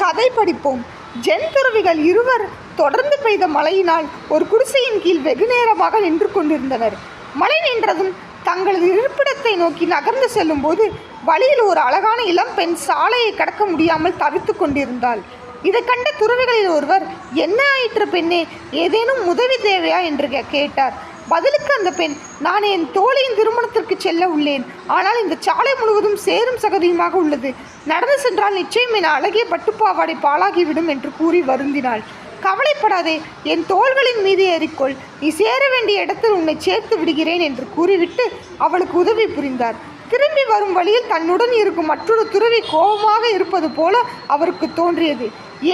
கதை படிப்போம். ஜென் துறவிகள் 2 தொடர்ந்து பெய்த மழையினால் ஒரு குடிசையின் கீழ் வெகு நேரமாக நின்று கொண்டிருந்தனர். மழை நின்றதும் தங்களது இருப்பிடத்தை நோக்கி நகர்ந்து செல்லும் போது வழியில் ஒரு அழகான இளம் பெண் சாலையை கடக்க முடியாமல் தவித்து கொண்டிருந்தாள். இதை கண்ட துறவிகளில் ஒருவர், என்ன ஆயிற்று பெண்ணே, ஏதேனும் உதவி தேவையா என்று கேட்டார். பதிலுக்கு அந்த பெண், நான் என் தோழியின் திருமணத்திற்கு செல்ல உள்ளேன். ஆனால் இந்த சாலை முழுவதும் சேரும் சகதியுமாக உள்ளது. நடந்து சென்றால் நிச்சயம் என் அழகிய பட்டுப்பாவாடை பாழாகிவிடும் என்று கூறி வருந்தினாள். கவலைப்படாதே, என் தோள்களின் மீது ஏறிக்கொள். நீ சேர வேண்டிய இடத்தில் உன்னை சேர்த்து விடுகிறேன் என்று கூறிவிட்டு அவளுக்கு உதவி புரிந்தார். திரும்பி வரும் வழியில் தன்னுடன் இருக்கும் மற்றொரு துறவி கோபமாக இருப்பது போல அவருக்கு தோன்றியது.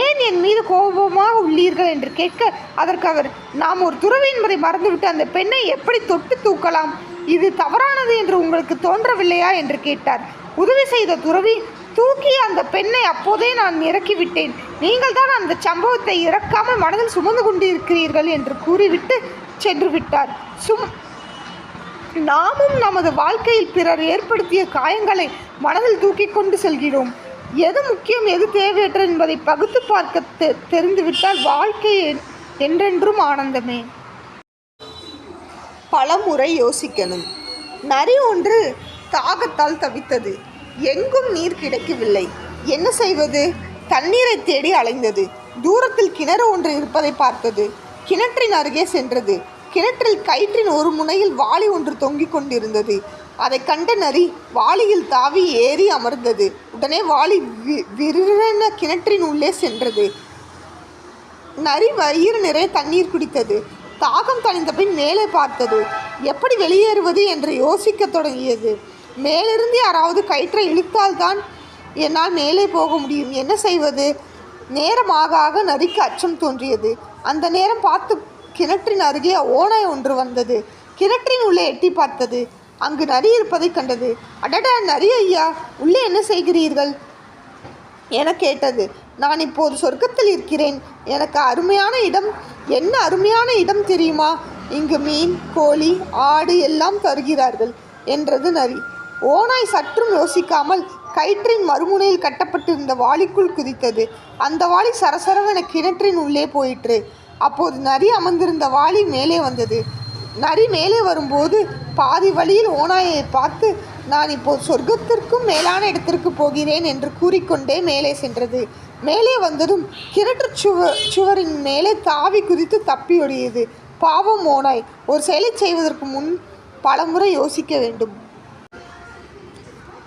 ஏன் என் மீது கோபமாக உள்ளீர்கள் என்று கேட்க, அதற்கு அவர், நாம் ஒரு துறவி என்பதை மறந்துவிட்டு அந்த பெண்ணை எப்படி தொட்டு தூக்கலாம்? இது தவறானது என்று உங்களுக்கு தோன்றவில்லையா என்று கேட்டார். உதவி செய்த துறவி, தூக்கிய அந்த பெண்ணை அப்போதே நான் இறக்கிவிட்டேன். நீங்கள் தான் அந்த சம்பவத்தை இறக்காமல் மனதில் சுமந்து கொண்டிருக்கிறீர்கள் என்று கூறிவிட்டு சென்று விட்டார். நாமும் நமது வாழ்க்கையில் பிறர் ஏற்படுத்திய காயங்களை மனதில் தூக்கி கொண்டு செல்கிறோம். எது முக்கியம், எது தேவையற்ற என்பதை பகுத்து பார்க்க தெரிந்துவிட்டால் வாழ்க்கை என்றென்றும் ஆனந்தமே. பலமுறை யோசிக்கணும். நரி ஒன்று தாகத்தால் தவித்தது. எங்கும் நீர் கிடைக்கவில்லை. என்ன செய்வது? தண்ணீரை தேடி அலைந்தது. தூரத்தில் கிணறு ஒன்று இருப்பதை பார்த்தது. கிணற்றின் அருகே சென்றது. கிணற்றில் கயிற்றின் ஒரு முனையில் வாளி ஒன்று தொங்கிக் கொண்டிருந்தது. அதை கண்ட நரி வாளியில் தாவி ஏறி அமர்ந்தது. உடனே வாளி விரென கிணற்றின் உள்ளே சென்றது. நரி வயிறு நிறைய தண்ணீர் குடித்தது. தாகம் தணிந்த பின் மேலே பார்த்தது. எப்படி வெளியேறுவது என்று யோசிக்க தொடங்கியது. மேலிருந்து யாராவது கயிற்றை இழுத்தால்தான் என்னால் மேலே போக முடியும். என்ன செய்வது? நேரமாக ஆக நரிக்கு அச்சம் தோன்றியது. அந்த நேரம் பார்த்து கிணற்றின் அருகே ஓநாய் ஒன்று வந்தது. கிணற்றின் உள்ளே எட்டி பார்த்தது. அங்கு நரி இருப்பதை கண்டது. அடடா, நரி ஐயா, உள்ளே என்ன செய்கிறீர்கள் என கேட்டது. நான் இப்போது சொர்க்கத்தில் இருக்கிறேன். எனக்கு அருமையான இடம். என்ன அருமையான இடம் தெரியுமா? இங்கு மீன், கோழி, ஆடு எல்லாம் தருகிறார்கள் என்றது நரி. ஓநாய் சற்றும் யோசிக்காமல் கயிற்றின் மறுமுனையில் கட்டப்பட்டிருந்த வாளிக்குள் குதித்தது. அந்த வாளி சரசரவென கிணற்றின் உள்ளே போயிற்று. அப்போது நரி அமர்ந்திருந்த வாளி மேலே வந்தது. நரி மேலே வரும்போது பாதி வழியில் ஓநாயை பார்த்து, நான் இப்போது சொர்க்கத்திற்கும் மேலான இடத்திற்கு போகிறேன் என்று கூறிக்கொண்டே மேலே சென்றது. மேலே வந்ததும் கிணற்று சுவரின் மேலே தாவி குதித்து தப்பியொடியது. பாவம் ஓநாய். ஒரு செயலை செய்வதற்கு முன் பலமுறை யோசிக்க வேண்டும்.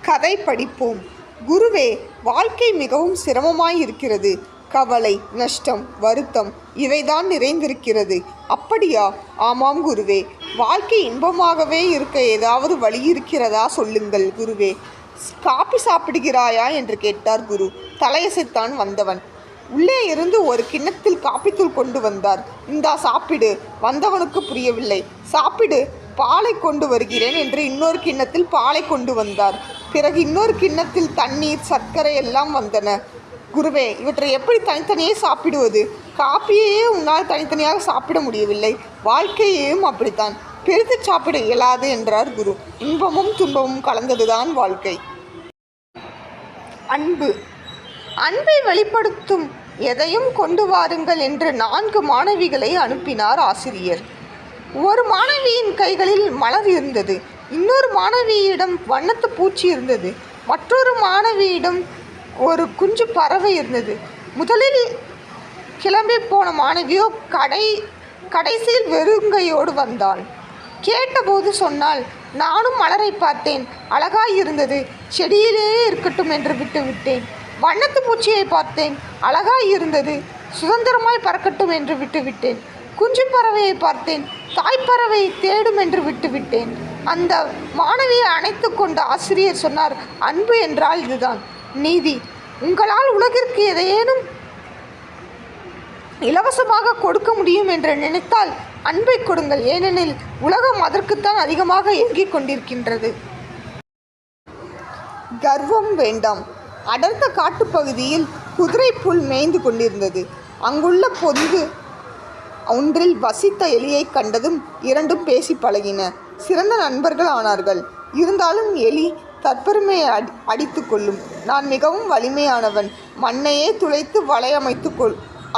கதை படிப்போம். குருவே, வாழ்க்கை மிகவும் சிரமமாய் இருக்கிறது. கவலை, நஷ்டம், வருத்தம் இவைதான் நிறைந்திருக்கிறது. அப்படியா? ஆமாம் குருவே. வாழ்க்கை இன்பமாகவே இருக்க ஏதாவது வழி இருக்கிறதா சொல்லுங்கள் குருவே. காப்பி சாப்பிடுகிறாயா என்று கேட்டார் குரு. தலையசைத்தான் வந்தவன். உள்ளே இருந்து ஒரு கிண்ணத்தில் காப்பித்தூள் கொண்டு வந்தார். இந்தா சாப்பிடு. வந்தவனுக்கு புரியவில்லை. சாப்பிடு, பாலை கொண்டு வருகிறேன் என்று இன்னொரு கிண்ணத்தில் பாலை கொண்டு வந்தார். பிறகு இன்னொரு கிண்ணத்தில் தண்ணீர், சர்க்கரை எல்லாம் வந்தன. குருவே, இவற்றை எப்படி தனித்தனியே சாப்பிடுவது? காப்பியையே உன்னால் தனித்தனியாக சாப்பிட முடியவில்லை. வாழ்க்கையையும் அப்படித்தான் பிரித்து சாப்பிட இயலாது என்றார் குரு. இன்பமும் துன்பமும் கலந்ததுதான் வாழ்க்கை. அன்பு. அன்பை வெளிப்படுத்தும் எதையும் கொண்டு வாருங்கள் என்று 4 மாணவிகளை அனுப்பினார் ஆசிரியர். ஒரு மாணவியின் கைகளில் மலர் இருந்தது. இன்னொரு மாணவியிடம் வண்ணத்து பூச்சி இருந்தது. மற்றொரு மாணவியிடம் ஒரு குஞ்சு பறவை இருந்தது. முதலில் கிளம்பி போன மாணவியோ கடைசியில் வெறுங்கையோடு வந்தாள். கேட்டபோது சொன்னாள், நானும் மலரை பார்த்தேன், அழகாய் இருந்தது, செடியிலேயே இருக்கட்டும் என்று விட்டுவிட்டேன். வண்ணத்து பூச்சியை பார்த்தேன், அழகாய் இருந்தது, சுதந்திரமாய் பறக்கட்டும் என்று விட்டுவிட்டேன். குஞ்சு பறவையை பார்த்தேன், தாய்ப்பறவை தேடும் என்று விட்டுவிட்டேன். அந்த மாணவியை அணைத்து கொண்ட ஆசிரியர் சொன்னார், அன்பு என்றால் இதுதான். நீதி. உங்களால் உலகிற்கு எதையேனும் இலவசமாக கொடுக்க முடியும் என்று நினைத்தால் அன்பை கொடுங்கள். ஏனெனில் உலகம் அதற்குத்தான் அதிகமாக இயங்கிக் கொண்டிருக்கின்றது. கர்வம் வேண்டாம். அடர்ந்த காட்டுப்பகுதியில் குதிரை புல் மேய்ந்து கொண்டிருந்தது. அங்குள்ள பொந்து ஒன்றில் வசித்த எலியை கண்டதும் இரண்டும் பேசி பழகின. சிறந்த நண்பர்கள் ஆனார்கள். இருந்தாலும் எலி தற்பெருமையை அடித்து கொள்ளும். நான் மிகவும் வலிமையானவன். மண்ணையே துளைத்து வலை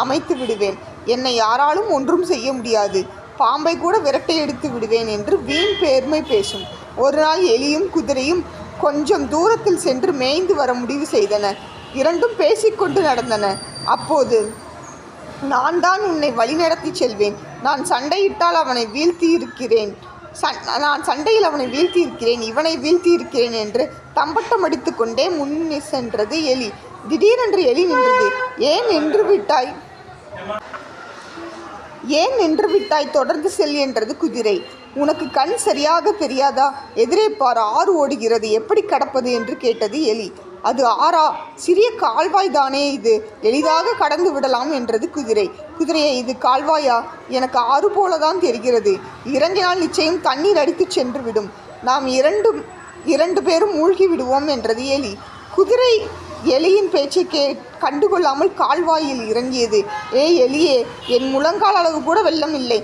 அமைத்து விடுவேன். என்னை யாராலும் ஒன்றும் செய்ய முடியாது. பாம்பை கூட விரட்டை எடுத்து விடுவேன் என்று வீண் பெருமை பேசும். ஒரு நாள் எலியும் குதிரையும் கொஞ்சம் தூரத்தில் சென்று மேய்ந்து வர முடிவு செய்தன. இரண்டும் பேசிக்கொண்டு நடந்தன. அப்போது, நான் தான் உன்னை வழிநடத்தி செல்வேன். நான் சண்டையில் அவனை வீழ்த்தி இருக்கிறேன், இவனை வீழ்த்தி இருக்கிறேன் என்று தம்பட்டம் அடித்து கொண்டே முன் சென்றது எலி. திடீரென்று எலி நின்றது. ஏன் நின்று விட்டாய்? தொடர்ந்து செல் என்றது குதிரை. உனக்கு கண் சரியாக தெரியாதா? எதிரே பார், ஆறு ஓடுகிறது, எப்படி கடப்பது என்று கேட்டது எலி. அது ஆறா? சிறிய கால்வாய் தானே இது, எளிதாக கடந்து விடலாம் என்றது குதிரை. குதிரையை, இது கால்வாயா? எனக்கு ஆறு போலதான் தெரிகிறது. இறங்கினால் நிச்சயம் தண்ணீர் அடித்து சென்று விடும். நாம் இரண்டு பேரும் மூழ்கி விடுவோம் என்றது எலி. குதிரை எலியின் பேச்சை கண்டுகொள்ளாமல் கால்வாயில் இறங்கியது. எலியே, என் முழங்கால் அளவு கூட வெள்ளம் இல்லை,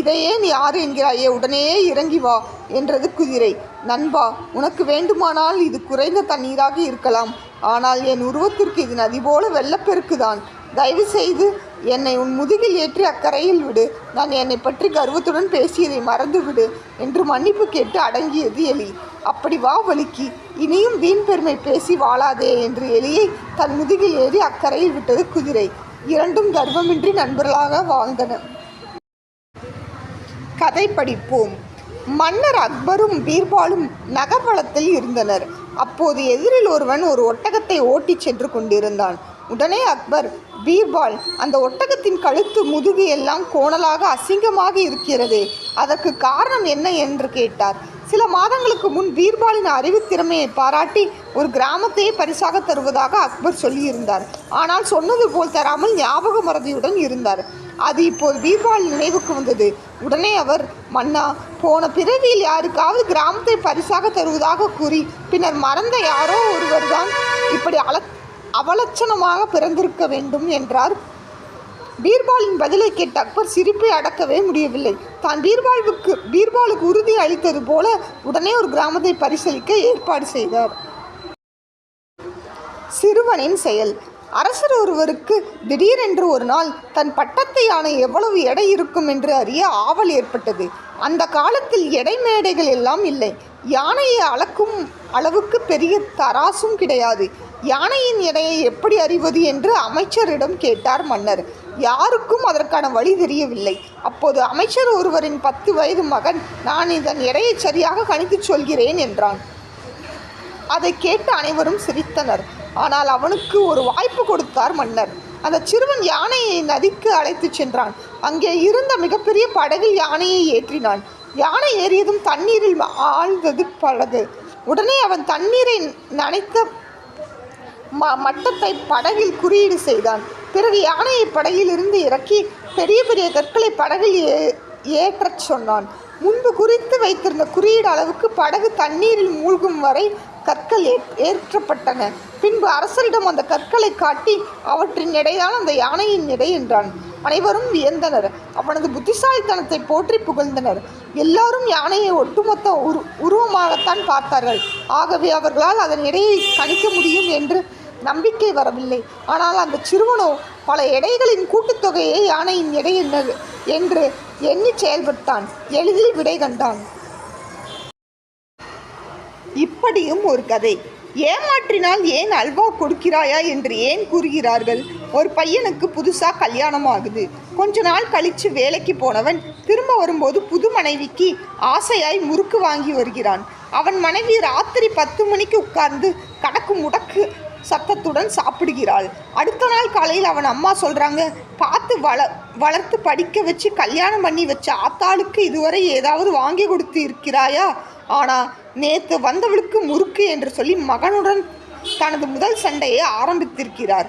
இதையே நீ யார் என்கிறாயே, உடனேயே இறங்கி வா என்றது குதிரை. நண்பா, உனக்கு வேண்டுமானால் இது குறைந்த தண்ணீராக இருக்கலாம். ஆனால் என் உருவத்திற்கு இது நதி போல வெள்ளப்பெருக்குதான். தயவு செய்து என்னை உன் முதுகில் ஏற்றி அக்கறையில் விடு. நான் என்னை பற்றி கர்வத்துடன் பேசியதை மறந்துவிடு என்று மன்னிப்பு கேட்டு அடங்கியது எலி. அப்படி வா வலிக்கு, இனியும் வீண் பெருமை பேசி வாழாதே என்று எலியை தன் முதுகில் ஏறி அக்கறையில் விட்டது குதிரை. இரண்டும் கர்வமின்றி நண்பர்களாக வாழ்ந்தன. கதை படிப்போம். மன்னர் அக்பரும் பீர்பாலும் நகர்வலத்தில் இருந்தனர். அப்போது எதிரில் ஒருவன் ஒரு ஒட்டகத்தை ஓட்டிச் சென்று கொண்டிருந்தான். உடனே அக்பர், பீர்பால், அந்த ஒட்டகத்தின் கழுத்து, முதுகு எல்லாம் கோணலாக அசிங்கமாக இருக்கிறதே, அதற்கு காரணம் என்ன என்று கேட்டார். சில மாதங்களுக்கு முன் பீர்பாலின் அறிவுத்திறமையை பாராட்டி ஒரு கிராமத்தையே பரிசாக தருவதாக அக்பர் சொல்லியிருந்தார். ஆனால் சொன்னது போல் தராமல் ஞாபக மறதியுடன் இருந்தார். அது இப்போது பீர்பால் நினைவுக்கு வந்தது. உடனே அவர், மன்னா, போன பிறவியில் யாருக்காவது கிராமத்தை பரிசாக தருவதாக கூறி பின்னர் மறந்த யாரோ ஒருவர்தான் இப்படி அவலட்சணமாக பிறந்திருக்க வேண்டும் என்றார். பீர்பாலின் பதிலை கேட்ட அக்பர் சிரிப்பை அடக்கவே முடியவில்லை. தான் பீர்பாலுக்கு உறுதி அளித்தது போல உடனே ஒரு கிராமத்தை பரிசளிக்க ஏற்பாடு செய்தார். சிறுவனின் செயல். அரசர் ஒருவருக்கு திடீரென்று ஒரு நாள் தன் பட்டத்து யானை எவ்வளவு எடை இருக்கும் என்று அறிய ஆவல் ஏற்பட்டது. அந்த காலத்தில் எடை மேடைகள் எல்லாம் இல்லை. யானையை அளக்கும் அளவுக்கு பெரிய தராசும் கிடையாது. யானையின் எடையை எப்படி அறிவது என்று அமைச்சரிடம் கேட்டார் மன்னர். யாருக்கும் அதற்கான வழி தெரியவில்லை. அப்போது அமைச்சர் ஒருவரின் 10 வயது மகன், நான் இதன் எடையை சரியாக கணித்து சொல்கிறேன் என்றான். அதை கேட்டு அனைவரும் சிரித்தனர். ஆனால் அவனுக்கு ஒரு வாய்ப்பு கொடுத்தார் மன்னர். அந்த சிறுவன் யானையை நதிக்கு அழைத்து சென்றான். அங்கே இருந்த மிகப்பெரிய படகில் யானையை ஏற்றினான். யானை ஏறியதும் தண்ணீரில் ஆழ்ந்தது படகு. உடனே அவன் தண்ணீரை நனைத்த மட்டத்தை படகில் குறியீடு செய்தான். பிறகு யானையை படகில் இருந்து இறக்கி பெரிய பெரிய கற்களை படகில் ஏற்றச் சொன்னான். முன்பு குறித்து வைத்திருந்த குறியீடு அளவுக்கு படகு தண்ணீரில் மூழ்கும் வரை கற்கள் ஏற்றப்பட்டன. பின்பு அரசரிடம் அந்த கற்களை காட்டி அவற்றின் எடைதான் அந்த யானையின் எடை என்றான். அனைவரும் வியந்தனர். அவனது புத்திசாலித்தனத்தை போற்றி புகழ்ந்தனர். எல்லாரும் யானையை ஒட்டுமொத்த உருவமாகத்தான் பார்த்தார்கள். ஆகவே அவர்களால் அதன் எடையை கணிக்க முடியும் என்று நம்பிக்கை வரவில்லை. ஆனால் அந்த சிறுவனோ பல எடைகளின் கூட்டுத்தொகையே யானையின் எடை என்னது என்று எண்ணி செயல்பட்டான். எளிதில் விடை கண்டான். இப்படியும் ஒரு கதை. ஏமாற்றினால் ஏன் அல்வா கொடுக்கிறாயா என்று ஏன் கூறுகிறார்கள்? ஒரு பையனுக்கு புதுசா கல்யாணம் ஆகுது. கொஞ்ச நாள் கழிச்சு வேலைக்கு போனவன் திரும்ப வரும்போது புது மனைவிக்கு ஆசையாய் முறுக்கு வாங்கி வருகிறான். அவன் மனைவி ராத்திரி 10 மணிக்கு உட்கார்ந்து கடக்கு முடக்கு சத்தத்துடன் சாப்பிடுகிறாள். அடுத்த நாள் காலையில் அவன் அம்மா சொல்றாங்க, பார்த்து வளர்த்து படிக்க வச்சு கல்யாணம் பண்ணி வச்ச ஆத்தாளுக்கு இதுவரை ஏதாவது வாங்கி கொடுத்து இருக்கிறாயா? ஆனால் நேற்று வந்தவளுக்கு முறுக்கு என்று சொல்லி மகனுடன் தனது முதல் சண்டையை ஆரம்பித்திருக்கிறார்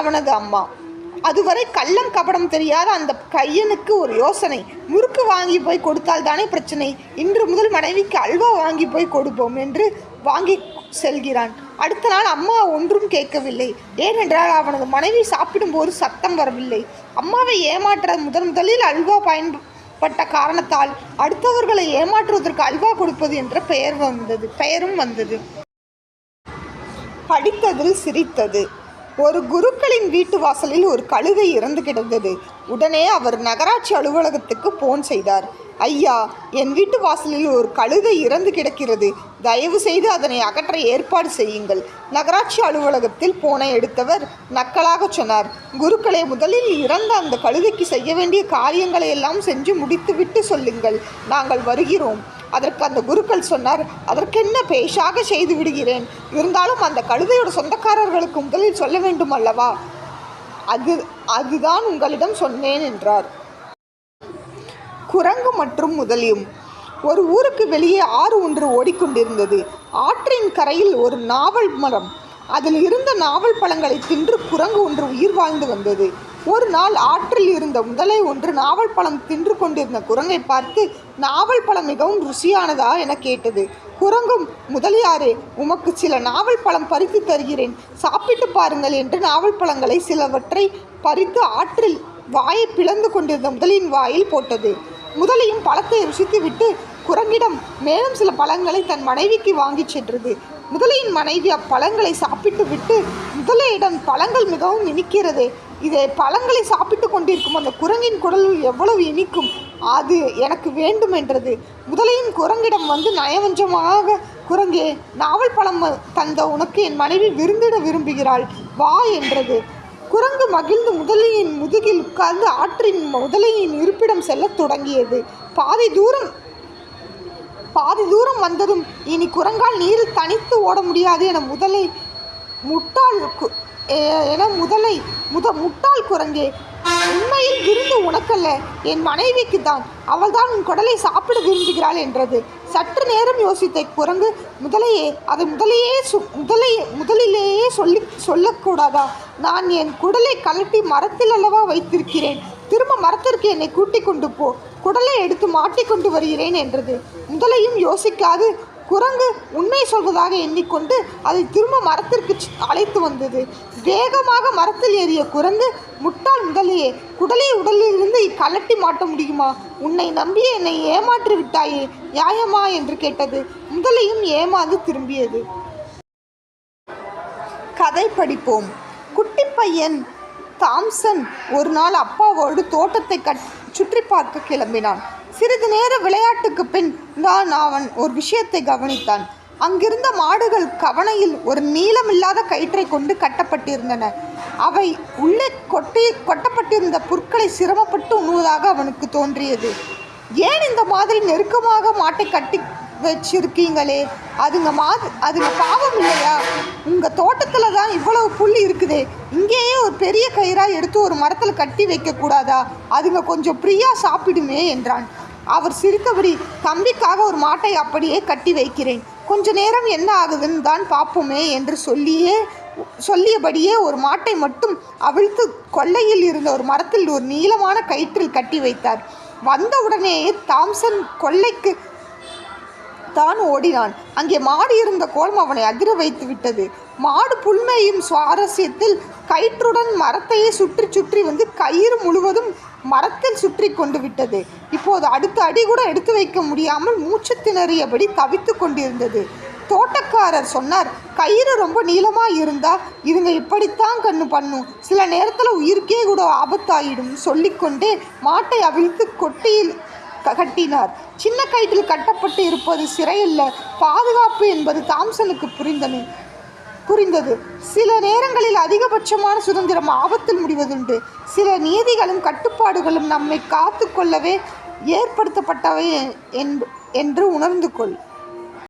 அவனது அம்மா. அதுவரை கள்ளம் கபடம் தெரியாத அந்த பையனுக்கு ஒரு யோசனை. முறுக்கு வாங்கி போய் கொடுத்தால் தானே பிரச்சனை. இன்று முதல் மனைவிக்கு அல்வா வாங்கி போய் கொடுப்போம் என்று வாங்கி செல்கிறான். அடுத்த நாள் அம்மா ஒன்றும் கேட்கவில்லை. ஏனென்றால் அவனது மனைவி சாப்பிடும்போது சத்தம் வரவில்லை. அம்மாவை ஏமாற்ற முதலில் அல்வா பயன்பட்ட காரணத்தால் அடுத்தவர்களை ஏமாற்றுவதற்கு அல்வா கொடுப்பது என்ற பெயரும் வந்தது. படித்ததில் சிரித்தது. ஒரு குருக்களின் வீட்டு வாசலில் ஒரு கழுதை இறந்து கிடந்தது. உடனே அவர் நகராட்சி அலுவலகத்துக்கு போன் செய்தார். ஐயா, என் வீட்டு வாசலில் ஒரு கழுதை இறந்து கிடக்கிறது. தயவு செய்து அதனை அகற்ற ஏற்பாடு செய்யுங்கள். நகராட்சி அலுவலகத்தில் போனை எடுத்தவர் நக்கலாக சொன்னார், குருக்களே, முதலில் இறந்த அந்த கழுதைக்கு செய்ய வேண்டிய காரியங்களை எல்லாம் செஞ்சு முடித்துவிட்டு சொல்லுங்கள், நாங்கள் வருகிறோம். அதற்கு அந்த குருக்கள் சொன்னார், அதற்கென்ன, பேஷாக செய்து விடுகிறேன். இருந்தாலும் அந்த கழுதையோட சொந்தக்காரர்களுக்கு முதலில் சொல்ல வேண்டும் அல்லவா? அதுதான் உங்களிடம் சொன்னேன் என்றார். குரங்கு மற்றும் முதலியும். ஒரு ஊருக்கு வெளியே ஆறு ஒன்று ஓடிக்கொண்டிருந்தது. ஆற்றின் கரையில் ஒரு நாவல் மரம். அதில் இருந்த நாவல் பழங்களை தின்று குரங்கு ஒன்று உயிர் வாழ்ந்து வந்தது. ஒரு நாள் ஆற்றில் இருந்த முதலை ஒன்று நாவல் பழம் தின்று கொண்டிருந்த குரங்கை பார்த்து, நாவல் பழம் மிகவும் ருசியானதா என கேட்டது. குரங்கும், முதலியாரே, உமக்கு சில நாவல் பழம் பறித்து தருகிறேன், சாப்பிட்டு பாருங்கள் என்று நாவல் பழங்களை சிலவற்றை பறித்து ஆற்றில் வாயை பிளந்து கொண்டிருந்த முதலின் வாயில் போட்டது. முதலையும் பழத்தை ருசித்துவிட்டு குரங்கிடம் மேலும் சில பழங்களை தன் மனைவிக்கு வாங்கி சென்றது. முதலையின் மனைவி அப்பழங்களை சாப்பிட்டு விட்டு முதலையிடம், பழங்கள் மிகவும் இனிக்கிறதே, இதை பழங்களை சாப்பிட்டு கொண்டிருக்கும் அந்த குரங்கின் குரலில் எவ்வளவு இனிக்கும், அது எனக்கு வேண்டும் என்றது. முதலையின் குரங்கிடம் வந்து நயவஞ்சமாக, குரங்கே, நாவல் பழம் தந்த உனக்கு என் மனைவி விருந்திட விரும்புகிறாள், வா என்றது. குரங்கு மகிழ்ந்து முதலையின் முதுகில் உட்கார்ந்து ஆற்றின் முதலையின் இருப்பிடம் செல்ல தொடங்கியது. பாதி தூரம் வந்ததும், இனி குரங்கால் நீரில் தனித்து ஓட முடியாது என முட்டாள் குரங்கே, உண்மையில் விருந்து உனக்கல்ல, என் மனைவிக்கு தான், அவள்தான் உன் குடலை சாப்பிட விரும்புகிறாள் என்றது. சற்று நேரம் யோசித்த குரங்கு, முதலையே, அதை முதலிலேயே சொல்லக்கூடாதா? நான் என் குடலை கலட்டி மரத்தில் அல்லவா வைத்திருக்கிறேன். திரும்ப மரத்திற்கு என்னை கூட்டிக் கொண்டு போ, குடலை எடுத்து மாட்டிக்கொண்டு வருகிறேன் என்றது. முதலையும் யோசிக்காது குரங்கு உண்மை சொல்வதாக எண்ணிக்கொண்டு அதை திரும்ப மரத்திற்கு அழைத்து வந்தது. வேகமாக மரத்தில் ஏறிய குரங்கு, முட்டாள் முதலையே, குடலை உடலிலிருந்து கலட்டி மாட்ட முடியுமா? உன்னை நம்பி என்னை ஏமாற்றி விட்டாயே, நியாயமா என்று கேட்டது. முதலையும் ஏமாந்து திரும்பியது. கதை படிப்போம். குட்டி பையன் தாம்சன் ஒரு நாள் அப்பாவோடு தோட்டத்தை சுற்றி பார்க்க கிளம்பினான். சிறிது நேர விளையாட்டுக்கு பின் தான் அவன் ஒரு விஷயத்தை கவனித்தான். அங்கிருந்த மாடுகள் கவணையில் ஒரு நீளமில்லாத கயிற்றை கொண்டு கட்டப்பட்டிருந்தன. அவை உள்ளே கொட்டப்பட்டிருந்த புற்களை சிரமப்பட்டு உண்ணுவதாக அவனுக்கு தோன்றியது. ஏன் இந்த மாதிரி நெருக்கமாக மாட்டை கட்டி வச்சிருக்கீங்களே, அதுங்க பாவம் இல்லையா? உங்கள் தோட்டத்தில் தான் இவ்வளவு புல் இருக்குதே, இங்கேயே ஒரு பெரிய கயிறாக எடுத்து ஒரு மரத்தில் கட்டி வைக்கக்கூடாதா? அதுங்க கொஞ்சம் ஃப்ரீயாக சாப்பிடுமே என்றான். அவர் சிரித்தபடி, தம்பிக்காக ஒரு மாட்டை அப்படியே கட்டி வைக்கிறேன், கொஞ்ச நேரம் என்ன ஆகுதுன்னு தான் பார்ப்போமே என்று சொல்லியபடியே ஒரு மாட்டை மட்டும் அவிழ்த்து கொல்லையில் இருந்த ஒரு மரத்தில் ஒரு நீளமான கயிற்றில் கட்டி வைத்தார். வந்தவுடனேயே தாம்சன் கொல்லைக்கு தான் ஓடினான். அங்கே மாடு இருந்த கோலம் அவனை அதிர வைத்து விட்டது. மாடு புல்மையும் சுவாரஸ்யத்தில் கயிற்றுடன் மரத்தையே சுற்றி சுற்றி வந்து கயிறு முழுவதும் மரத்தில் சுற்றி கொண்டு விட்டது. இப்போது அடுத்த அடி கூட எடுத்து வைக்க முடியாமல் மூச்சு திணறியபடி தவித்து கொண்டிருந்தது. தோட்டக்காரர் சொன்னார், கயிறு ரொம்ப நீளமாக இருந்தா இதுங்க இப்படித்தான் கண்ணு பண்ணும், சில நேரத்தில் உயிருக்கே கூட ஆபத்தாயிடும் சொல்லிக்கொண்டே மாட்டை அவிழ்த்து கொட்டியில் கட்டினார். சின்ன கயிற்றில் கட்டப்பட்டு இருப்பது சிறையல்ல, பாதுகாப்பு என்பது தாம்சனுக்கு புரிந்தது. சில நேரங்களில் அதிகபட்சமான சுதந்திரம் ஆபத்தில் முடிவதுண்டு. சில நியதிகளும் கட்டுப்பாடுகளும் நம்மை காத்து கொள்ளவே ஏற்படுத்தப்பட்டவை என்று உணர்ந்து கொள்.